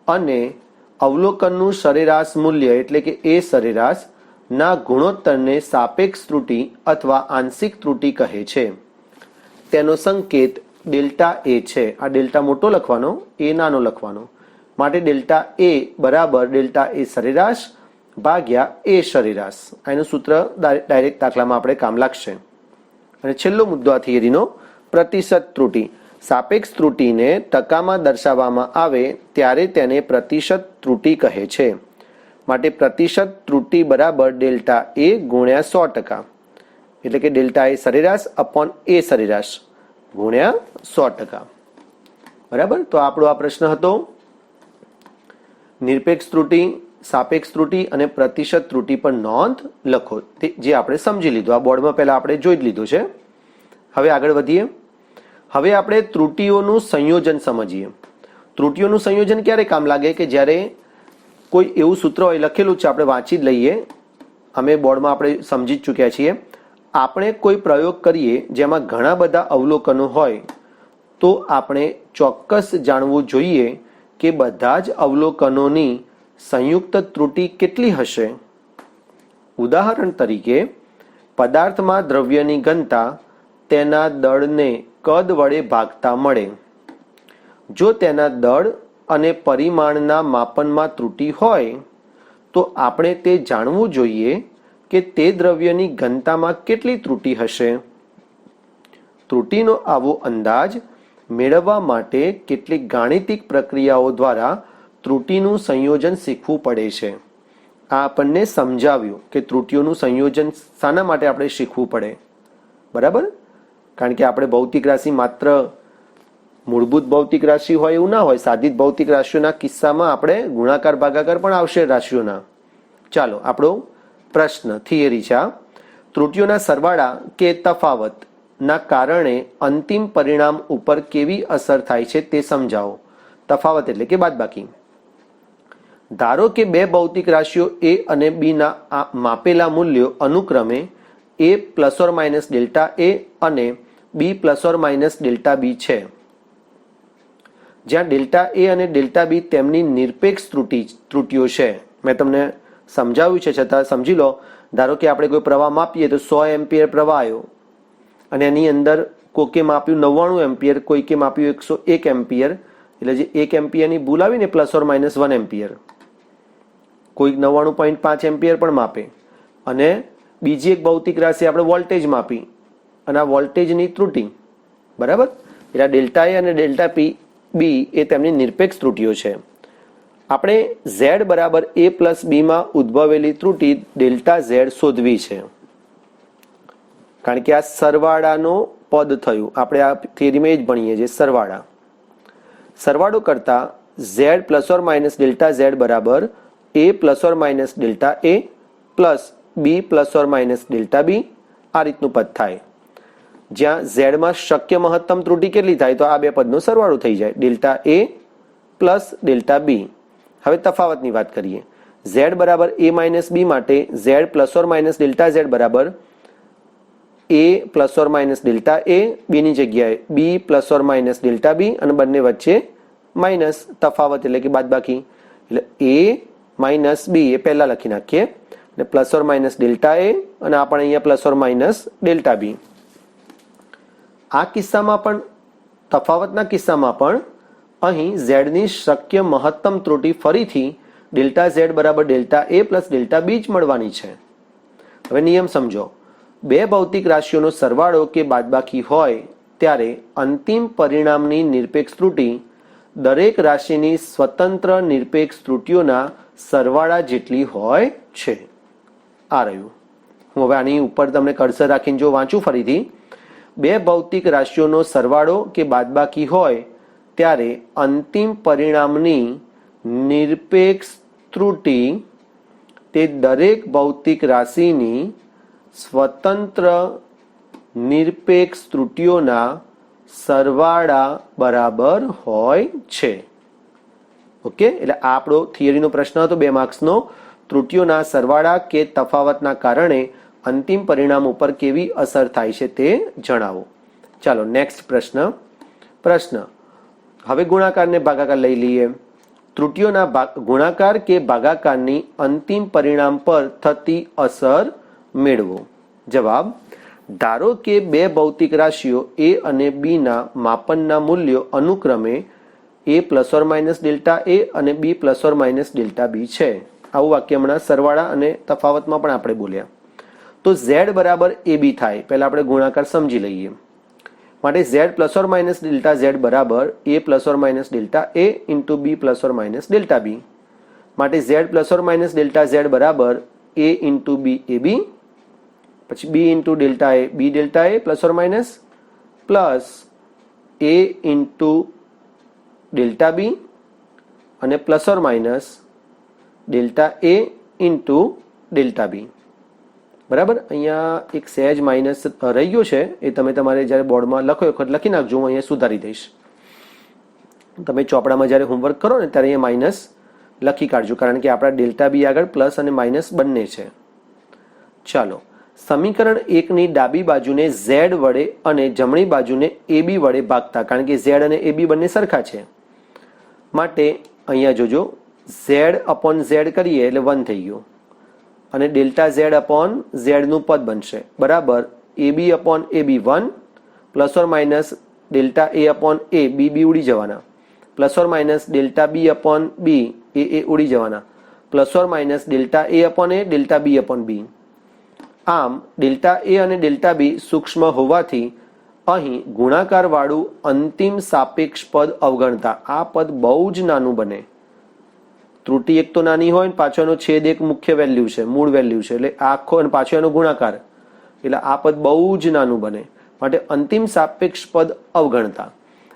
અને અવલોકનનું સરેરાશ મૂલ્ય એટલે કે એ સરેરાશ ના ગુણોત્તરને સાપેક્ષ ત્રુટિ અથવા આંશિક ત્રુટિ કહે છે. તેનો સંકેત ડેલ્ટા એ છે. આ ડેલ્ટા મોટો લખવાનો, એ નાનો લખવાનો. માટે ડેલ્ટા એ બરાબર ડેલ્ટા એ સરેરાશ ભાગ્યા એ સરેરાશ. એનું સૂત્ર ડાયરેક્ટ દાખલામાં આપણે કામ લાગશે. અને છેલ્લો મુદ્દો આ થિયરીનો, પ્રતિશત ત્રુટિ. સાપેક્ષ ત્રુટિને ટકામાં દર્શાવવામાં આવે ત્યારે તેને પ્રતિશત ત્રુટિ કહે છે. માટે પ્રતિશત ત્રુટિ બરાબર ડેલ્ટા એ ગુણ્યા 100%. એટલે કે ડેલ્ટા એ સરેરાશ અપોન એ સરેરાશ ગુણ્યા 100%. બરાબર, તો આપણો આ પ્રશ્ન હતો. નિરપેક્ષ ત્રુટિ, સાપેક્ષ ત્રુટિ અને પ્રતિશત ત્રુટિ પર નોંધ લખો, તે જે આપણે સમજી લીધું. આ બોર્ડમાં પહેલા આપણે જોઈ જ લીધું છે. હવે આગળ વધીએ. હવે આપણે ત્રુટિઓનું સંયોજન સમજીએ. ત્રુટિઓનું સંયોજન ક્યારે કામ લાગે? કે જ્યારે કોઈ એવું સૂત્ર હોય લખેલું છે, આપણે વાંચી જ લઈએ. અમે બોર્ડમાં આપણે સમજી જ ચૂક્યા છીએ. આપણે કોઈ પ્રયોગ કરીએ જેમાં ઘણા બધા અવલોકનો હોય તો આપણે ચોક્કસ જાણવું જોઈએ કે બધા જ અવલોકનોની સંયુક્ત ત્રુટિ કેટલી હશે. ઉદાહરણ તરીકે, પદાર્થમાં દ્રવ્યની ઘનતા તેના દળને કદ વડે ભાગતા મળે. જો તેના દળ અને પરિમાણના માપનમાં ત્રુટિ હોય તો આપણે તે જાણવું જોઈએ કે તે દ્રવ્યની ઘનતામાં કેટલી ત્રુટિ હશે. ત્રુટિનો આવો અંદાજ મેળવવા માટે કેટલીક ગાણિતિક પ્રક્રિયાઓ દ્વારા ત્રુટિનું સંયોજન શીખવું પડે છે. આ આપણને સમજાવ્યું કે ત્રુટિઓનું સંયોજન શાના માટે આપણે શીખવું પડે. બરાબર, કારણ કે આપણે ભૌતિક રાશિ માત્ર મૂળભૂત ભૌતિક રાશિ હોય એવું ના હોય. સાધિત ભૌતિક રાશિઓના કિસ્સામાં આપણે ગુણાકાર ભાગાકાર પણ આવશે રાશિઓના. ચાલો આપણો પ્રશ્ન થિયરી છે. ત્રુટિઓના સરવાળા કે તફાવતના કારણે અંતિમ પરિણામ ઉપર કેવી અસર થાય છે તે સમજાવો. તફાવત એટલે કે બાદબાકી. ધારો કે બે ભૌતિક રાશિઓ A અને B ના માપેલા મૂલ્યો અનુક્રમે A plus or minus delta A અને B plus or minus delta B છે. જ્યાં ડેલ્ટા A અને ડેલ્ટા B તેમની નિરપેક્ષ ત્રુટિઓ છે. મેં તમને સમજાવ્યું છે, છતાં સમજી લો. ધારો કે આપણે કોઈ પ્રવાહ માપીએ તો 100 એમ્પિયર પ્રવાહ આવ્યો અને એની અંદર કોકે માપ્યું 99 એમ્પિયર, કોઈકે માપ્યું 101 એમ્પિયર. એટલે જે 1 એમ્પિયરની ભૂલ આવીને પ્લસ ઓર માઇનસ 1 એમ્પિયર, કોઈક 99.5 એમ્પિયર પણ માપે. અને બીજી એક ભૌતિક રાશિ આપણે વોલ્ટેજ માપી અને આ વોલ્ટેજની ત્રુટિ. બરાબર, એટલે ડેલ્ટા A અને ડેલ્ટા B એ તેમની નિરપેક્ષ ત્રુટિઓ છે. આપણે z બરાબર a પ્લસ બીમાં ઉદ્ભવેલી ત્રુટિ ડેલ્ટા ઝેડ શોધવી છે, કારણ કે આ સરવાળાનો પદ થયું. આપણે આ થિયરીમાં જ ભણીએ છીએ સરવાળો કરતા z plus or minus delta Z બરાબર a plus or minus delta a plus b plus or minus delta b આ રીતનું પદ થાય, જ્યાં ઝેડમાં શક્ય મહત્તમ ત્રુટિ કેટલી થાય તો આ બે પદનો સરવાળો થઈ જાય, delta a plus delta b. હવે તફાવતની વાત કરીએ. z બરાબર a માઇનસ b માટે z plus or minus delta Z બરાબર a plus or minus delta a, બીની જગ્યાએ b plus or minus delta b અને બંને વચ્ચે માઇનસ તફાવત એટલે કે બાદબાકી, એટલે a માઇનસ b એ પહેલા લખી નાખીએ અને plus or minus delta a અને આપણે અહીંયા plus or minus delta b. આ કિસ્સામાં પણ તફાવતના કિસ્સામાં પણ અહીં ઝેડની શક્ય મહત્તમ ત્રુટિ ફરીથી ડેલ્ટા ઝેડ બરાબર delta a plus delta b જ મળવાની છે. હવે નિયમ સમજો. બે ભૌતિક રાશિઓનો સરવાળો કે બાદબાકી હોય ત્યારે અંતિમ પરિણામની નિરપેક્ષ ત્રુટિ દરેક રાશિની સ્વતંત્ર નિરપેક્ષ ત્રુટિઓના સરવાળા જેટલી હોય છે. આ રહ્યું. હું હવે આની ઉપર તમને કર્સર રાખીને જો વાંચું ફરીથી, બે ભૌતિક રાશિઓનો સરવાળો કે બાદબાકી હોય ત્યારે અંતિમ પરિણામની નિરપેક્ષ ત્રુટિ તે દરેક ભૌતિક રાશિની સ્વતંત્ર નિરપેક્ષ ત્રુટિઓના સરવાળા બરાબર હોય છે. ઓકે, એટલે આ આપણો થિયરીનો પ્રશ્ન હતો 2 માર્ક્સનો. ત્રુટિઓના સરવાળા કે તફાવતના કારણે અંતિમ પરિણામ ઉપર કેવી અસર થાય છે તે જણાવો. ચાલો નેક્સ્ટ પ્રશ્ન. હવે ગુણાકાર ને ભાગાકાર લઈ લઈએ. ત્રુટિઓના ગુણાકાર કે ભાગાકારની અંતિમ પરિણામ પર થતી અસર મેળવો. જવાબ: ધારો કે બે ભૌતિક રાશિઓ a અને b ના માપનના મૂલ્યો અનુક્રમે a plus or minus delta a અને b plus or minus delta b છે. આવું વાક્ય હમણાં સરવાળા અને તફાવતમાં પણ આપણે બોલ્યા. તો z બરાબર ab થાય. પહેલા આપણે ગુણાકાર સમજી લઈએ. માટે z plus or minus delta z બરાબર a plus or minus delta a into b plus or minus delta b. માટે z plus or minus delta z બરાબર a ઇન્ટુ b ab, પછી b into delta a b delta a plus or minus, plus a into delta b અને plus or minus delta a into delta b. બરાબર. અહીંયા એક સહેજ minus રહી ગયો છે, એ તમે તમારે જ્યારે બોર્ડમાં લખો વખત લખી નાખજો. હું અહીંયા સુધારી દઈશ. તમે ચોપડામાં જ્યારે હોમવર્ક કરો ને ત્યારે અહીંયા માઇનસ લખી કાઢજો, કારણ કે આપણા ડેલ્ટા બી આગળ પ્લસ અને માઇનસ બંને છે. ચાલો, સમીકરણ 1ની ડાબી બાજુને z વડે અને જમણી બાજુને ab વડે ભાગતા, કારણ કે z અને ab બંને સરખા છે, માટે અહીંયા જોજો z અપોન z કરીએ એટલે 1 થઈ ગયું અને ડેલ્ટા z અપોન z નું પદ બનશે બરાબર ab upon ab 1 plus or minus delta a upon a b ઉડી જવાના, plus or minus delta b upon b એ ઉડી જવાના, plus or minus delta a upon a delta b upon b. આમ delta a અને delta b સૂક્ષ્મ હોવાથી અહીં ગુણાકારવાળું અંતિમ સાપેક્ષ પદ અવગણતા આ પદ બહુ જ નાનું બને. ત્રુટિ એક તો નાની હોય ને પાછો એનો છેદ એક મુખ્ય વેલ્યુ છે, મૂળ વેલ્યુ છે, એટલે આખો અને પાછો એનો ગુણાકાર, એટલે આ પદ બહુ જ નાનું બને. માટે અંતિમ સાપેક્ષ પદ અવગણતા,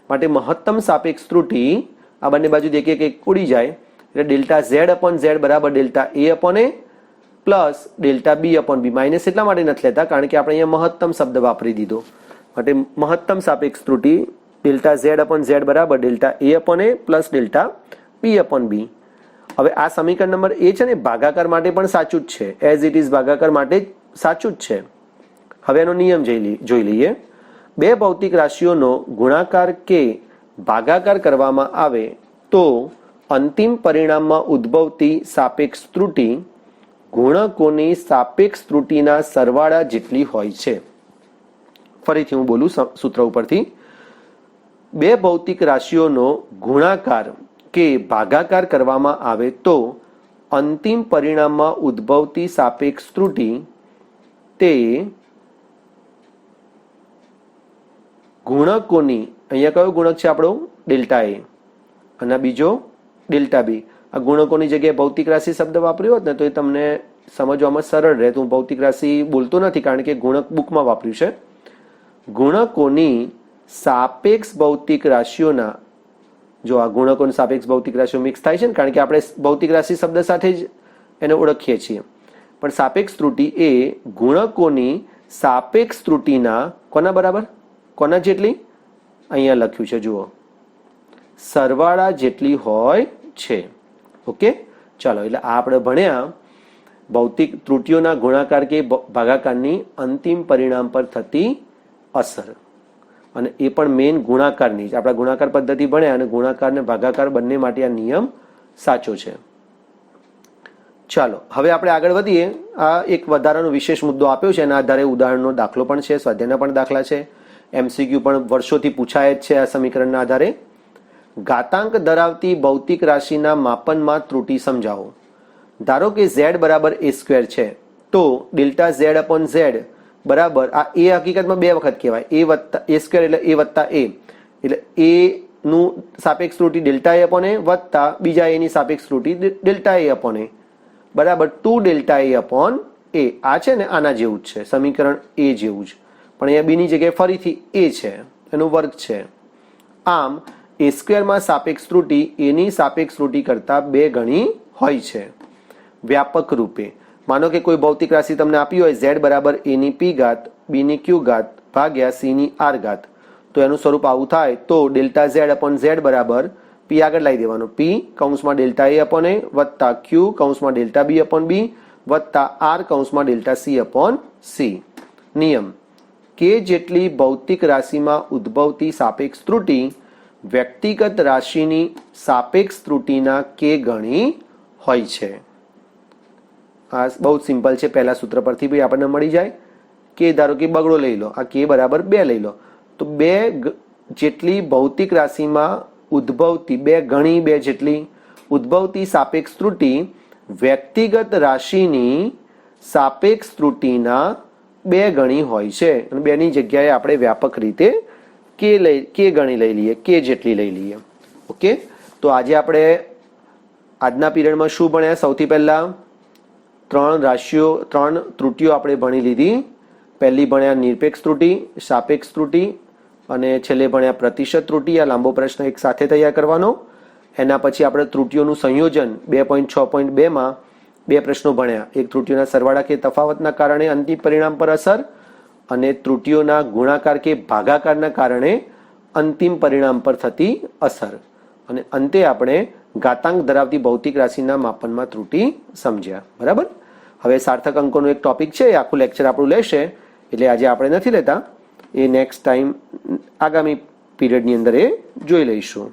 માટે મહત્તમ સાપેક્ષ ત્રુટિ આ બંને બાજુ એક એક ઉડી જાય, એટલે ડેલ્ટા z અપોન z બરાબર delta a upon a plus delta b upon b. Minus એટલા માટે નથી લેતા કારણ કે આપણે અહીંયા મહત્તમ શબ્દ વાપરી દીધો, માટે મહત્તમ સાપેક્ષ ત્રુટિ ડેલ્ટા z અપોન z બરાબર delta a upon a plus delta b upon b. હવે આ સમીકરણ નંબર એ છે ને ભાગાકાર માટે પણ સાચું જ છે, એઝ ઇટ ઇઝ ભાગાકાર માટે સાચું જ છે. હવે એનો નિયમ જોઈ લઈએ. બે ભૌતિક રાશિઓનો ગુણાકાર કે ભાગાકાર કરવામાં આવે તો અંતિમ પરિણામમાં ઉદ્ભવતી સાપેક્ષ ત્રુટિ ગુણકોની સાપેક્ષ ત્રુટિના સરવાળા જેટલી હોય છે. ફરીથી હું બોલું સૂત્ર ઉપરથી. બે ભૌતિક રાશિઓનો ગુણાકાર કે ભાગાકાર કરવામાં આવે તો અંતિમ પરિણામમાં ઉદ્ભવતી સાપેક્ષ ત્રુટિ તે ગુણકોની, અહીંયા કયો ગુણક છે આપણો? ડેલ્ટા a, અને બીજો ડેલ્ટા b, આ ગુણકોની જગ્યાએ ભૌતિક રાશિ શબ્દ વાપર્યો હોત ને તો એ તમને સમજવામાં સરળ રહે. તો હું ભૌતિક રાશિ બોલતો નથી કારણ કે ગુણક બુકમાં વાપર્યું છે. ગુણકોની સાપેક્ષ ભૌતિક રાશિઓના, જો આ ગુણકોની સાપેક્ષ ભૌતિક રાશિઓ મિક્સ થાય છે ને, કારણ કે આપણે ભૌતિક રાશિ શબ્દ સાથે જ એને ઓળખીએ છીએ. પણ સાપેક્ષ ત્રુટિ એ ગુણકોની સાપેક્ષ ત્રુટિના કોના બરાબર, કોના જેટલી, અહીંયા લખ્યું છે જુઓ, સરવાળા જેટલી હોય છે. ઓકે, ચાલો, એટલે આ આપણે ભણ્યા ભૌતિક ત્રુટિઓના ગુણાકાર કે ભાગાકારની અંતિમ પરિણામ પર થતી અસર, અને એ પણ મેઇન ગુણાકારની જ. આપણા ગુણાકાર પદ્ધતિ ભણ્યા અને ગુણાકાર અને ભાગાકાર બંને માટે આ નિયમ સાચો છે. ચાલો હવે આપણે આગળ વધીએ. આ એક વધારાનો વિશેષ મુદ્દો આપ્યો છે, એના આધારે ઉદાહરણનો દાખલો પણ છે, સ્વાધ્યાયના પણ દાખલા છે, MCQ પણ વર્ષોથી પૂછાય જ છે આ સમીકરણના આધારે. ઘાતાંક ધરાવતી ભૌતિક રાશિના માપનમાં ત્રુટિ સમજાવો. ધારો કે z બરાબર a² છે, તો ડેલ્ટા z અપોન z બરાબર, આ એ હકીકતમાં બે વખત કહેવાય, a² એટલે a વત્તા a, એટલે a નું સાપેક્ષ ત્રુટિ ડેલ્ટા a અપોન a વત્તા બીજા a ની સાપેક્ષ ત્રુટિ ડેલ્ટા a અપોન a બરાબર 2 ડેલ્ટા a અપોન a. આ છે ને આના જેવું જ છે, સમીકરણ a જેવું જ, પણ અહીંયા બીની જગ્યાએ ફરીથી a છે, એનો વર્ગ છે. આમ a² માં સાપેક્ષ ત્રુટિ a ની સાપેક્ષ ત્રુટિ કરતાં 2 ગણી હોય છે. વ્યાપક રૂપે માનો કે કોઈ ભૌતિક રાશિ તમને આપી હોય z બરાબર a ની p ઘાત b ની q ઘાત ભાગ્યા c ની r ઘાત, તો એનું સ્વરૂપ આવું થાય. તો ડેલ્ટા z અપોન z બરાબર p આગળ લાવી દેવાનો, p કૌંસમાં ડેલ્ટા a અપોન a વત્તા q કૌંસમાં ડેલ્ટા b અપોન b વત્તા r કૌંસમાં ડેલ્ટા c અપોન c. નિયમ કે જેટલી ભૌતિક રાશિમાં ઉદ્ભવતી સાપેક્ષ ત્રુટિ વ્યક્તિગત રાશિની સાપેક્ષ ત્રુટિના k ગણી હોય છે. આ બહુ સિમ્પલ છે, પહેલા સૂત્ર પરથી બી આપણને મળી જાય. કે ધારો કે બગડો લઈ લો, આ k બરાબર 2 લઈ લો, તો 2 જેટલી ભૌતિક રાશિમાં ઉદ્ભવતી, 2 ગણી 2 જેટલી ઉદ્ભવતી સાપેક્ષ ત્રુટિ વ્યક્તિગત રાશિની સાપેક્ષ ત્રુટિના 2 ગણી હોય છે. અને 2 ની જગ્યાએ આપણે વ્યાપક રીતે k ગણી લઈ લઈએ, k જેટલી લઈ લઈએ. ઓકે, તો આજે આપણે આજના પીરિયડમાં શું ભણ્યા? સૌથી પહેલા 3 ત્રુટિઓ આપણે ભણી લીધી. પહેલી ભણ્યા નિરપેક્ષ ત્રુટિ, સાપેક્ષ ત્રુટિ, અને છેલ્લે ભણ્યા પ્રતિશત ત્રુટિ. આ લાંબો પ્રશ્ન એક સાથે તૈયાર કરવાનો. એના પછી આપણે ત્રુટિઓનું સંયોજન 2.6.2માં 2 પ્રશ્નો ભણ્યા. એક ત્રુટિઓના સરવાળા કે તફાવતના કારણે અંતિમ પરિણામ પર અસર, અને ત્રુટિઓના ગુણાકાર કે ભાગાકારના કારણે અંતિમ પરિણામ પર થતી અસર. અને અંતે આપણે ઘાતાંક ધરાવતી ભૌતિક રાશિના માપનમાં ત્રુટિ સમજ્યા. બરાબર, હવે સાર્થક અંકોનો એક ટોપિક છે, એ આખું લેક્ચર આપણું લેશે, એટલે આજે આપણે નથી લેતા, એ નેક્સ્ટ ટાઈમ આગામી પીરિયડની અંદર એ જોઈ લઈશું.